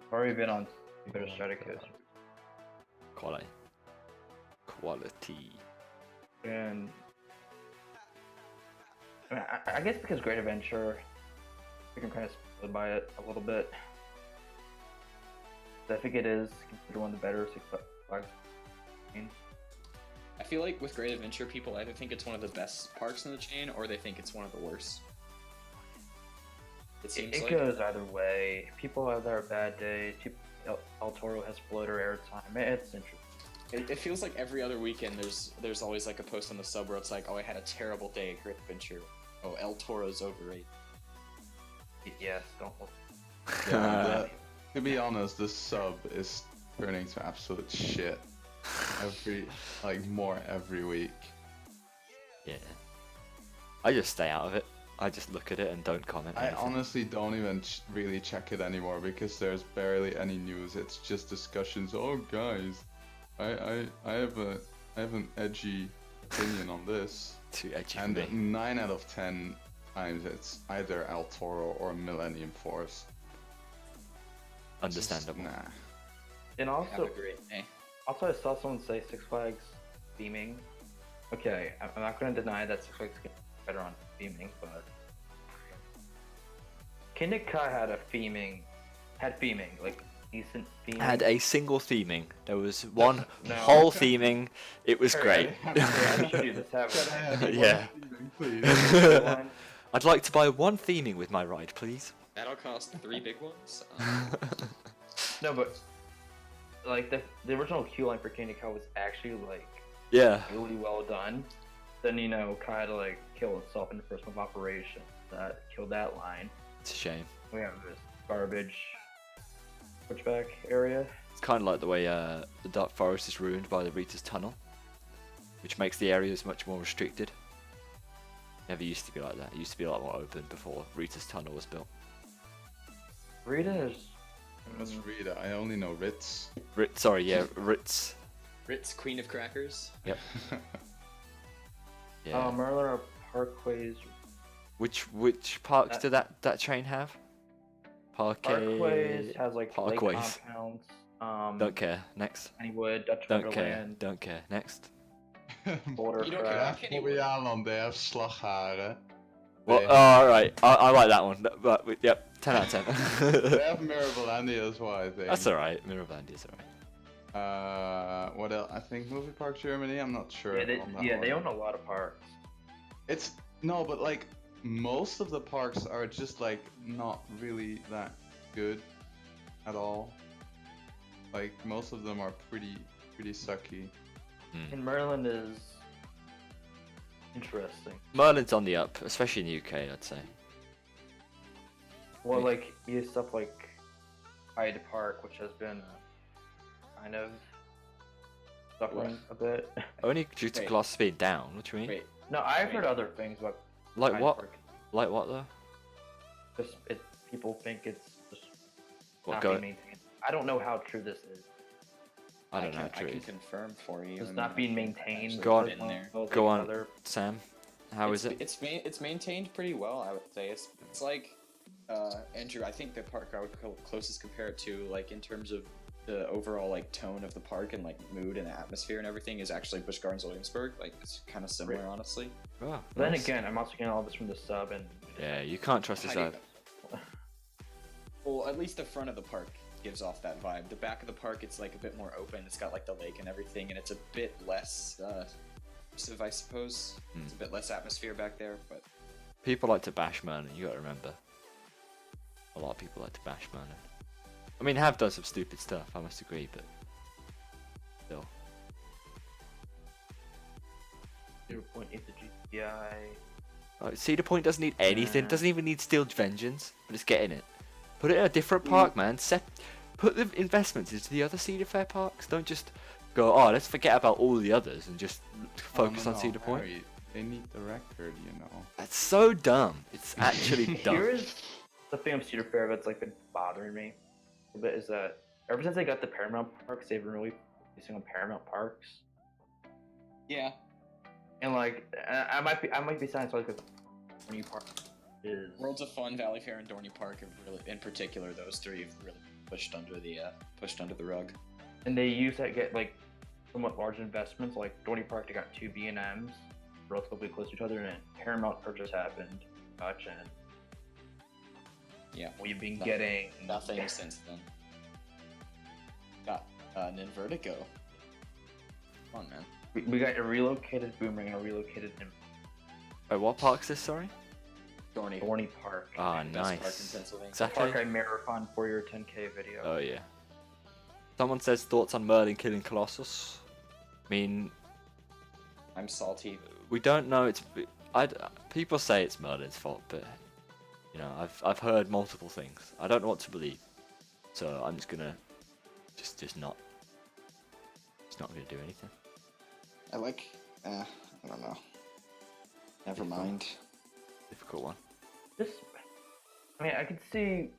I've already been on better Stratocoaster. Quality. Quality. And I mean, I guess because Great Adventure, we can kind of split by it a little bit. I think it is considered one of the better Six Flags. I feel like with Great Adventure, people either think it's one of the best parks in the chain, or they think it's one of the worst. It seems It like. goes either way. People have their bad days. El Toro has floater airtime. It's interesting. It feels like every other weekend there's always like a post on the sub where it's like, oh, I had a terrible day at Great Adventure. Oh, El Toro's overrated. Yes, don't. Yeah, to be honest, this sub is turning to absolute shit every week. Yeah. I just stay out of it. I just look at it and don't comment. I anything. honestly don't even really check it anymore because there's barely any news. It's just discussions. Oh, guys, I have an edgy opinion on this, Too edgy for and me. 9 out of 10 times it's either El Toro or Millennium Force. Just, Understandable. nah. And Have also, a great day. I saw someone say Six Flags theming. Okay, I'm not going to deny that Six Flags gets better on theming, but Kindika had theming, like decent theming. Had a single theming. There was one No. whole theming. It was great. Yeah, I showed you this happening. Yeah. Please. One. I'd like to buy one theming with my ride, please. That'll cost 3 big ones. No, but like the original queue line for Candy Cow was actually like Yeah. really well done. Then Kai had to like kill itself in the first one of operation that killed that line. It's a shame. We have this garbage switchback area. It's kind of like the way the Dark Forest is ruined by the Rita's Tunnel, which makes the areas much more restricted. Never used to be like that. It used to be a lot more open before Rita's Tunnel was built. Rita is. What's Rita? I only know Ritz. Ritz, Ritz, Queen of Crackers. Yep. Yeah. Merlin are parkways. Which parks do that train have? Parkways has like lake Parkways. compounds. Don't care. Next. Honeywood, Dutch Don't care. Wonderland, Don't care. Next. Boulder You don't Craft. care. Bobbejaanland, they have slagharen. Well, They- all right. I like that one. But yep, 10 out of 10. They have Mirabelandia as well, I think. That's all right. Mirabandi's all right. What else? I think Movie Park Germany. I'm not sure. Yeah, they, on that yeah, they one. own a lot of parks. It's no, but like most of the parks are just like not really that good at all. Like most of them are pretty sucky. And Maryland is interesting. Merlin's on the up, especially in the UK, I'd say. Well, Yeah. like you have stuff like Hyde Park, which has been kind of suffering a bit. Only due to Wait. glass being down. What do you mean? Wait, No, I've Wait. heard other things about Like Hyde what? Park. Like what though? Just people think it's just What not go? being maintained. I don't know how true this is. I don't know. I True. can confirm for you. It's and not I being think I've maintained. actually Go on. been there. Go on. Other... Sam, how is it? It's maintained pretty well, I would say. It's like Andrew. I think the park I would closest compare it to, like in terms of the overall like tone of the park and like mood and atmosphere and everything, is actually Busch Gardens Williamsburg. Like it's kind of similar, honestly. Oh, Then nice. again, I'm also getting all this from the sub and. Yeah, you can't trust this How do out. you- Well, at least the front of the park gives off that vibe. The back of the park, it's like a bit more open. It's got like the lake and everything, and it's a bit less immersive, I suppose. It's a bit less atmosphere back there, but People like to bash Merlin, you gotta remember. A lot of people like to bash Merlin. I mean, have done some stupid stuff, I must agree, but still. 0.8 the GTI. Like, Cedar Point doesn't need anything, Yeah. doesn't even need Steeled Vengeance, but it's getting it. Put it in a different park, man. Put the investments into the other Cedar Fair parks. Don't just go, oh, let's forget about all the others and just focus on Cedar Point. Harry, they need the record, you know. That's so dumb. It's actually dumb. Here is the thing of Cedar Fair that's like been bothering me a bit is that ever since they got the Paramount parks, they've been really focusing on Paramount parks. yeah. And like, I might be satisfied because Dorney Park is. Worlds of Fun, Valley Fair, and Dorney Park have really, in particular, those three have really pushed under the rug. And they used to get like somewhat large investments. Like Dorney Park, they got 2 B&Ms relatively close to each other, and then Paramount purchase happened. Gotcha. And Yeah. we've been Nothing- getting Nothing since then. Got an Vertigo. Come on, man. We got a relocated Boomerang and a relocated Wait, what park's this, sorry? Dorney. Dorney Park. Ah, Best park in nice. Pennsylvania. Exactly. Park I marathon for your 10K video. Oh, yeah. Someone says thoughts on Merlin killing Colossus. I mean, I'm salty. we don't know. People say it's Merlin's fault, but you know, I've heard multiple things. I don't know what to believe, so I'm just gonna just not gonna do anything. I like. I don't know. Never mind. Difficult one. I mean, I could see.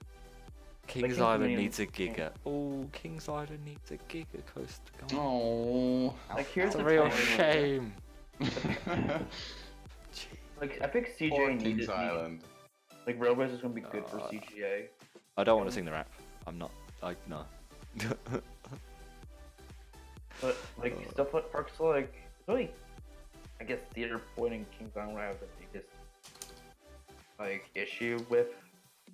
Kings Kings Island Island- needs a giga. Oh, Kings Island needs a giga coaster. Come on. Oh. Like, here's It's a the real thing, shame. Like, I think CJ Poor needed. Kings Island. Like, Railways is gonna be good for Uh, CGA. I don't want to sing the rap. I'm not. No. But like stuff like parks like it's really, I guess Cedar Point and Kings Island have the biggest like issue with,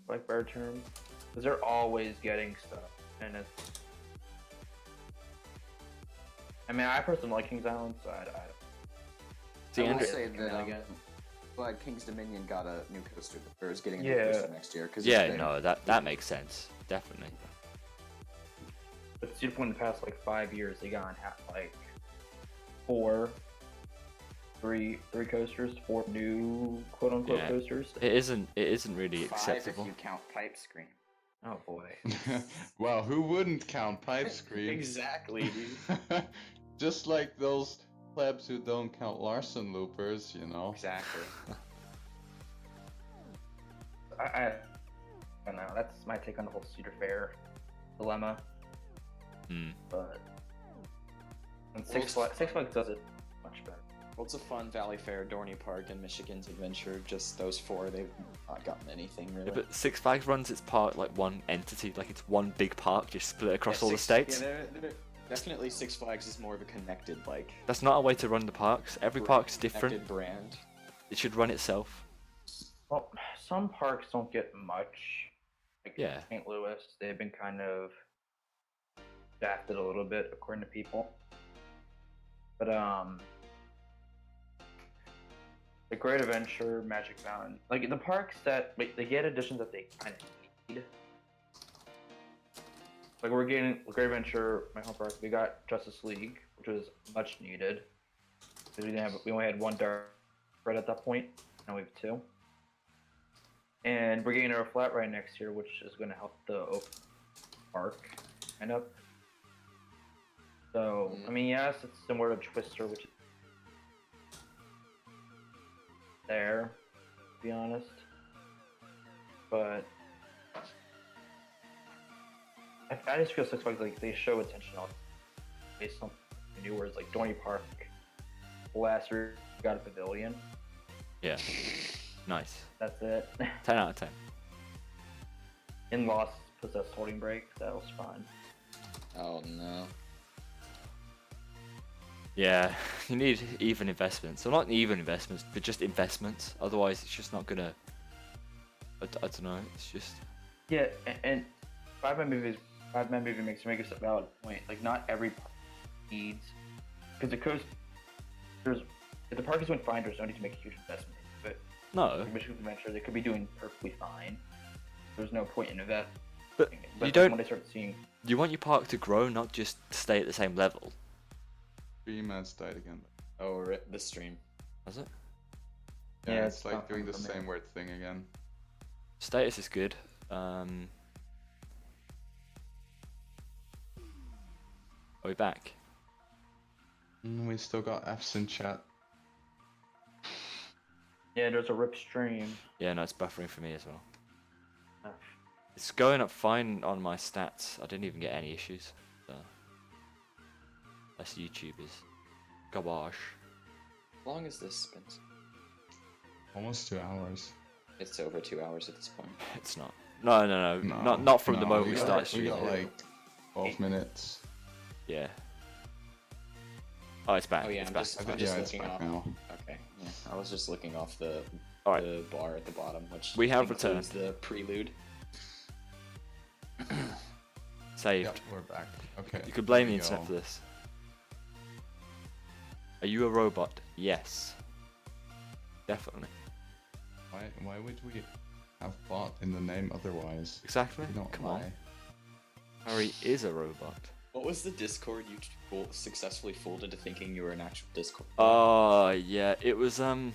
like better terms, because they're always getting stuff, and it's. I mean, I personally like Kings Island, so I See, I will Andrew. say that again. glad King's Dominion got a new coaster, or is getting a Yeah. new coaster next year. Cause Yeah, it's been- no, that makes sense. Definitely. But Cedar Point in the past like 5 years, they got like four, three coasters, four new quote unquote Yeah. coasters. It isn't really 5 acceptable. if you count Pipe Scream. Oh boy. Well, who wouldn't count Pipe Scream? Exactly, dude. Just like those plebs who don't count Larson loopers, you know. Exactly. I don't know. That's my take on the whole Cedar Fair dilemma. Hmm. But and Well, Six Flags does it much better. What's a Fun, Valley Fair, Dorney Park, and Michigan's Adventure? Just those four. They've not gotten anything really. Yeah, but Six Flags runs its park like one entity, like it's one big park just split across all the states. Yeah, definitely Six Flags is more of a connected, like. That's not a way to run the parks. Every park's different. Connected brand. It should run itself. Well, some parks don't get much. Like Yeah. St. Louis, they've been kind of shafted a little bit according to people. But the Great Adventure, Magic Mountain, like the parks that they get additions that they kind of need. Like we're getting Great Adventure, my home park. We got Justice League, which was much needed because we only had one dark right at that point. Now we have two. And we're getting our flat ride next year, which is going to help the open park, kind of. So, I mean, yes, it's similar to Twister, which is there, to be honest. But I just feel Six Flags like they show attention on based on new words like Dorney Park. Last year got a pavilion. Yeah. Nice. That's it. 10 out of 10. In-laws possessed holding break. That was fun. Oh no. Yeah, you need even investments. Or not even investments, but just investments. Otherwise, it's just not gonna. I don't know. It's just. Yeah, and Five-Man movie makes a valid point. Like, not every park needs, because the coast, if the park is doing fine, there's no need to make a huge investment. But No. like Michigan Adventure, they could be doing perfectly fine. There's no point in investing. But But you don't. when I start seeing, You want your park to grow, not just stay at the same level. Streamers died again. Oh, rip the stream. Does it? Yeah, Yeah, it's it's like not doing the coming from same me. weird thing again. Status is good. Are we back? We still got F's in chat. yeah, there's a rip stream. Yeah, no, it's buffering for me as well. Uh, It's going up fine on my stats. I didn't even get any issues. So. That's YouTubers. Garbage. How long has this been? Almost 2 hours. It's over 2 hours at this point. It's not. No. Not from the No, moment we got- start We streaming. got like 12 minutes. Yeah. Oh, it's back. Oh yeah, it's I'm back. just, I I'm think- just yeah, it's looking back off. now. Okay, yeah, I was just looking off the Alright. the bar at the bottom, which We have includes returned. the prelude. Saved. Yep, we're back. Okay. You could blame the here we internet go. for this. Are you a robot? Yes. Definitely. Why would we have bot in the name otherwise? Exactly. We don't Come lie. on. Harry is a robot. What was the Discord you successfully fooled into thinking you were an actual Discord? Oh, yeah. It was it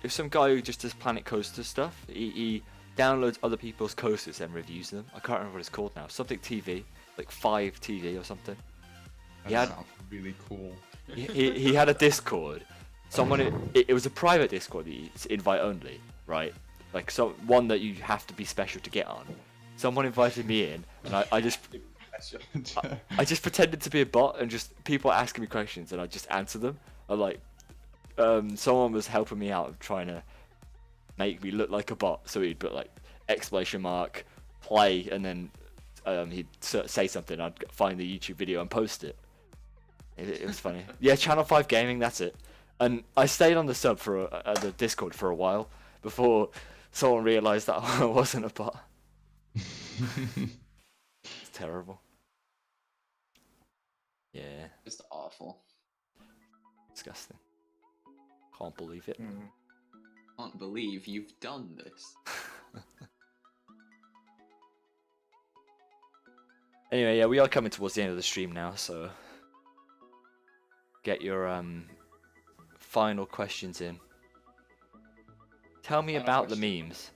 was some guy who just does Planet Coaster stuff. He downloads other people's coasters and reviews them. I can't remember what it's called now. Something TV, like 5 TV or something. That He had- sounds really cool. He had a Discord. It was a private Discord. It's invite only, right? Like one that you have to be special to get on. Someone invited me in, and I just pretended to be a bot, and just people asking me questions, and I just answer them. Someone was helping me out of trying to make me look like a bot, so he'd put like exclamation mark play, and then he'd say something. I'd find the YouTube video and post it. It was funny. Yeah, Channel 5 Gaming, that's it. And I stayed on the sub for the Discord for a while before someone realised that I wasn't a bot. It's terrible. Yeah, Just awful. disgusting. Can't believe it. Can't believe you've done this. Anyway, yeah, we are coming towards the end of the stream now, so get your final questions in. Tell me Final about question. the memes.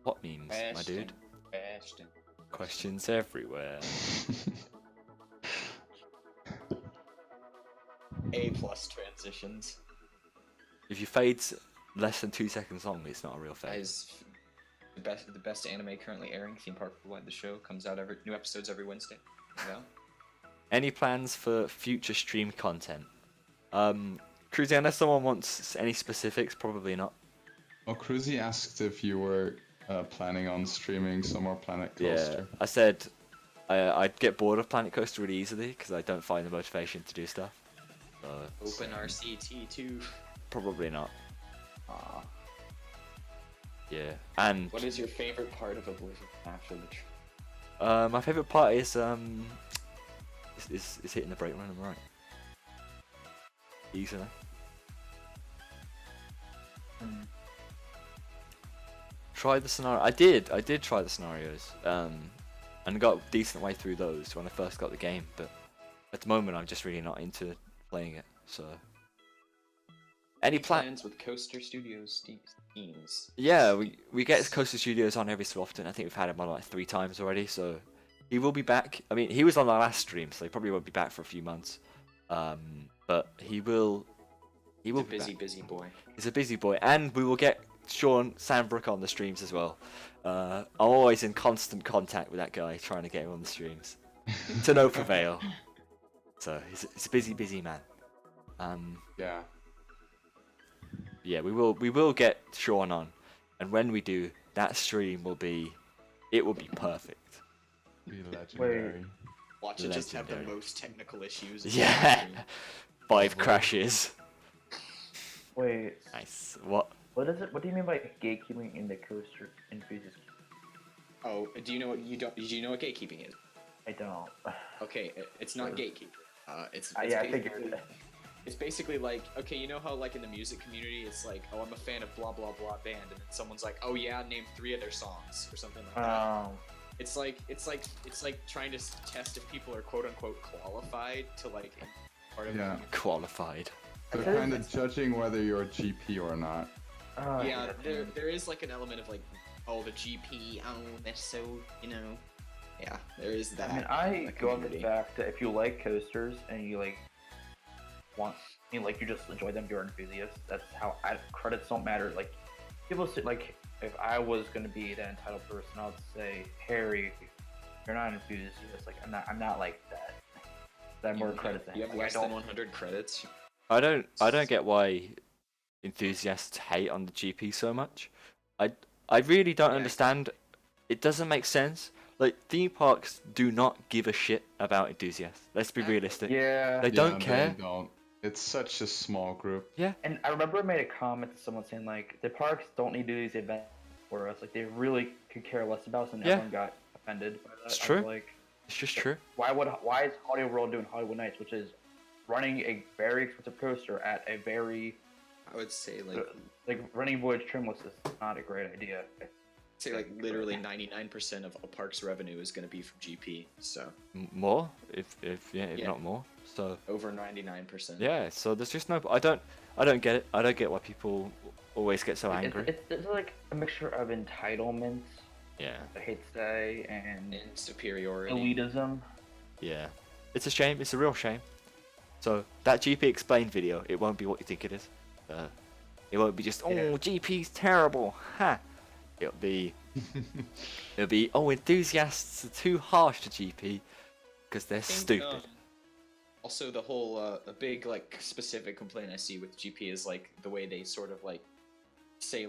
What memes, my dude? Ashton. Questions everywhere. A+ transitions. If you fade less than 2 seconds long, it's not a real fade. Guys, the best anime currently airing, Theme Park Rewind, the show comes out new episodes every Wednesday. You know? Any plans for future stream content? Cruzy, unless someone wants any specifics, probably not. Well, Cruzy asked if you were planning on streaming some more Planet Yeah, Coaster. I said I'd get bored of Planet Coaster really easily because I don't find the motivation to do stuff. Open RCT2. Probably not. Aw. Yeah, and What is your favorite part of Oblivion after the trip? my favorite part is hitting the brake run. I'm right. Easily. Try the scenario. I did try the scenarios. And got a decent way through those when I first got the game. But at the moment, I'm just really not into playing it. So. Any plans with Coaster Studios teams? Yeah, we get Coaster Studios on every so often. I think we've had him on like 3 times already. So he will be back. I mean, he was on our last stream, so he probably won't be back for a few months. But he will. He will be back. Busy boy. He's a busy boy, and we will get Sean Sandbrook on the streams as well. I'm always in constant contact with that guy, trying to get him on the streams, to no prevail. So he's a busy man. Yeah. Yeah, we will get Sean on, and when we do, that stream will be perfect. Be legendary. Watch it just have the Legendary. most technical issues. Yeah, 5 crashes. Wait, Nice. What? what is it? What do you mean by gatekeeping in the coaster enthusiast? Oh, do you know what gatekeeping is? I don't. Okay, it's not gatekeeping. It's Yeah, I basically- figured. It's basically like, okay, you know how like in the music community, it's like, oh, I'm a fan of blah blah blah band, and then someone's like, oh yeah, name 3 of their songs or something like that. It's like trying to test if people are quote unquote qualified to like part of Yeah. Qualified. They're Okay. kind of judging whether you're a GP or not. Yeah, there is like an element of like, oh, the GP, oh, that's so, you know, yeah, there is that. I mean, I go on the fact that if you like coasters and you like you just enjoy them, you're an enthusiast. That's how credits don't matter. Like people say, like if I was gonna be that entitled person, I would say, Harry, you're not an enthusiast. Like I'm not like that. I have more credits than You him. have Like, less than 100 credits. I don't get why enthusiasts hate on the GP so much. I really don't understand. It doesn't make sense. Like theme parks do not give a shit about enthusiasts. Let's be realistic. Yeah. They don't care. They don't. It's such a small group. Yeah. And I remember I made a comment to someone saying like the parks don't need to do these events for us. Like they really could care less about us, and Yeah. everyone got offended by that. It's I true. was like, It's just true. why is Hollywood World doing Hollywood Nights, which is running a very expensive coaster at a very I would say like running Voyage Trimless is not a great idea. literally 99% of a park's revenue is going to be from GP. So More, if Yeah. not more. So over 99%. yeah. So there's just no. I don't get it. I don't get why people always get so angry. It's like a mixture of entitlement, Yeah. I hate to say, and And superiority. elitism. Yeah. It's a shame. It's a real shame. So that GP explained video, it won't be what you think it is. It won't be just, oh, Yeah. GP's terrible. Ha. It'll be oh, enthusiasts are too harsh to GP because they're stupid. Also, the whole a big like specific complaint I see with GP is like the way they sort of like say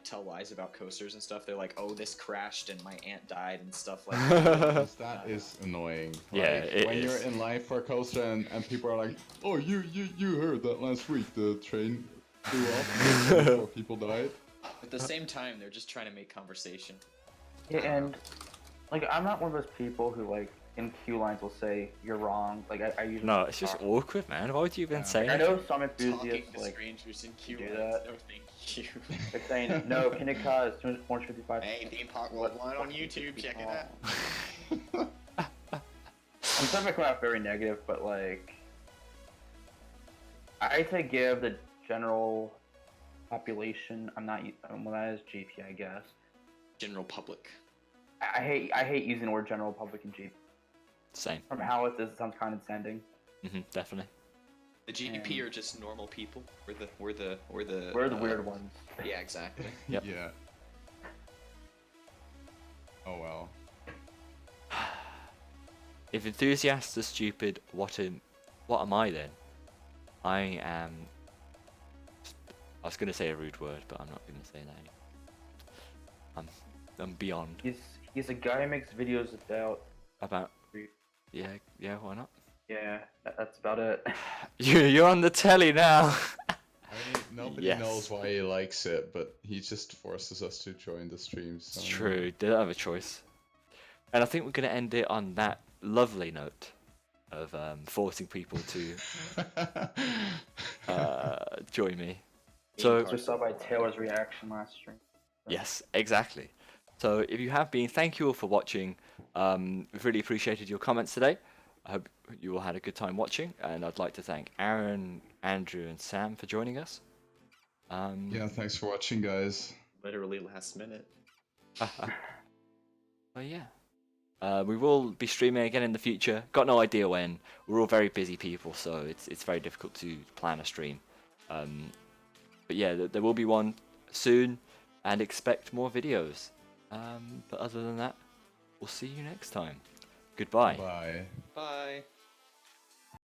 tell lies about coasters and stuff. They're like, oh, this crashed and my aunt died and stuff like that. That is annoying. Yeah, Like, it when is. you're in line for a coaster and people are like, oh, you heard that last week the train flew off and 4 people died. At the same time, they're just trying to make conversation. Yeah, and like I'm not one of those people who like in queue lines will say you're wrong. Like I usually No, it's just awkward, man. Why would you even say I it? know some Talking enthusiasts to like strangers in queue do lines. that. No, thank you. they're saying no, Pinnacle is 455. Hey, Theme Park World 1 on YouTube. Check it out. I'm sorry if I come out very negative, but like, I to give the general population. I'm not. Well, that is GP, I guess. General public. I hate using the word general public in GP. Same. From how it does, it sounds condescending. Definitely. The GP are just normal people. We're the weird ones. Yeah, exactly. Yep. Yeah. Oh well. If enthusiasts are stupid, what am I then? I am. I was gonna say a rude word, but I'm not gonna say that. I'm beyond. He's a guy who makes videos About. Yeah, why not? Yeah, that's about it. You're on the telly now. I mean, nobody Yes. knows why he likes it, but he just forces us to join the streams. So. It's true. They don't have a choice. And I think we're gonna end it on that lovely note of forcing people to join me. So Just saw by Taylor's reaction last stream. yes, exactly. So if you have been, thank you all for watching. We've really appreciated your comments today. I hope you all had a good time watching, and I'd like to thank Aaron, Andrew, and Sam for joining us. Yeah, thanks for watching, guys. Literally last minute. Oh yeah. We will be streaming again in the future. Got no idea when. We're all very busy people, so it's very difficult to plan a stream. But yeah, there will be one soon, and expect more videos. But other than that, we'll see you next time. Goodbye. Bye. Bye.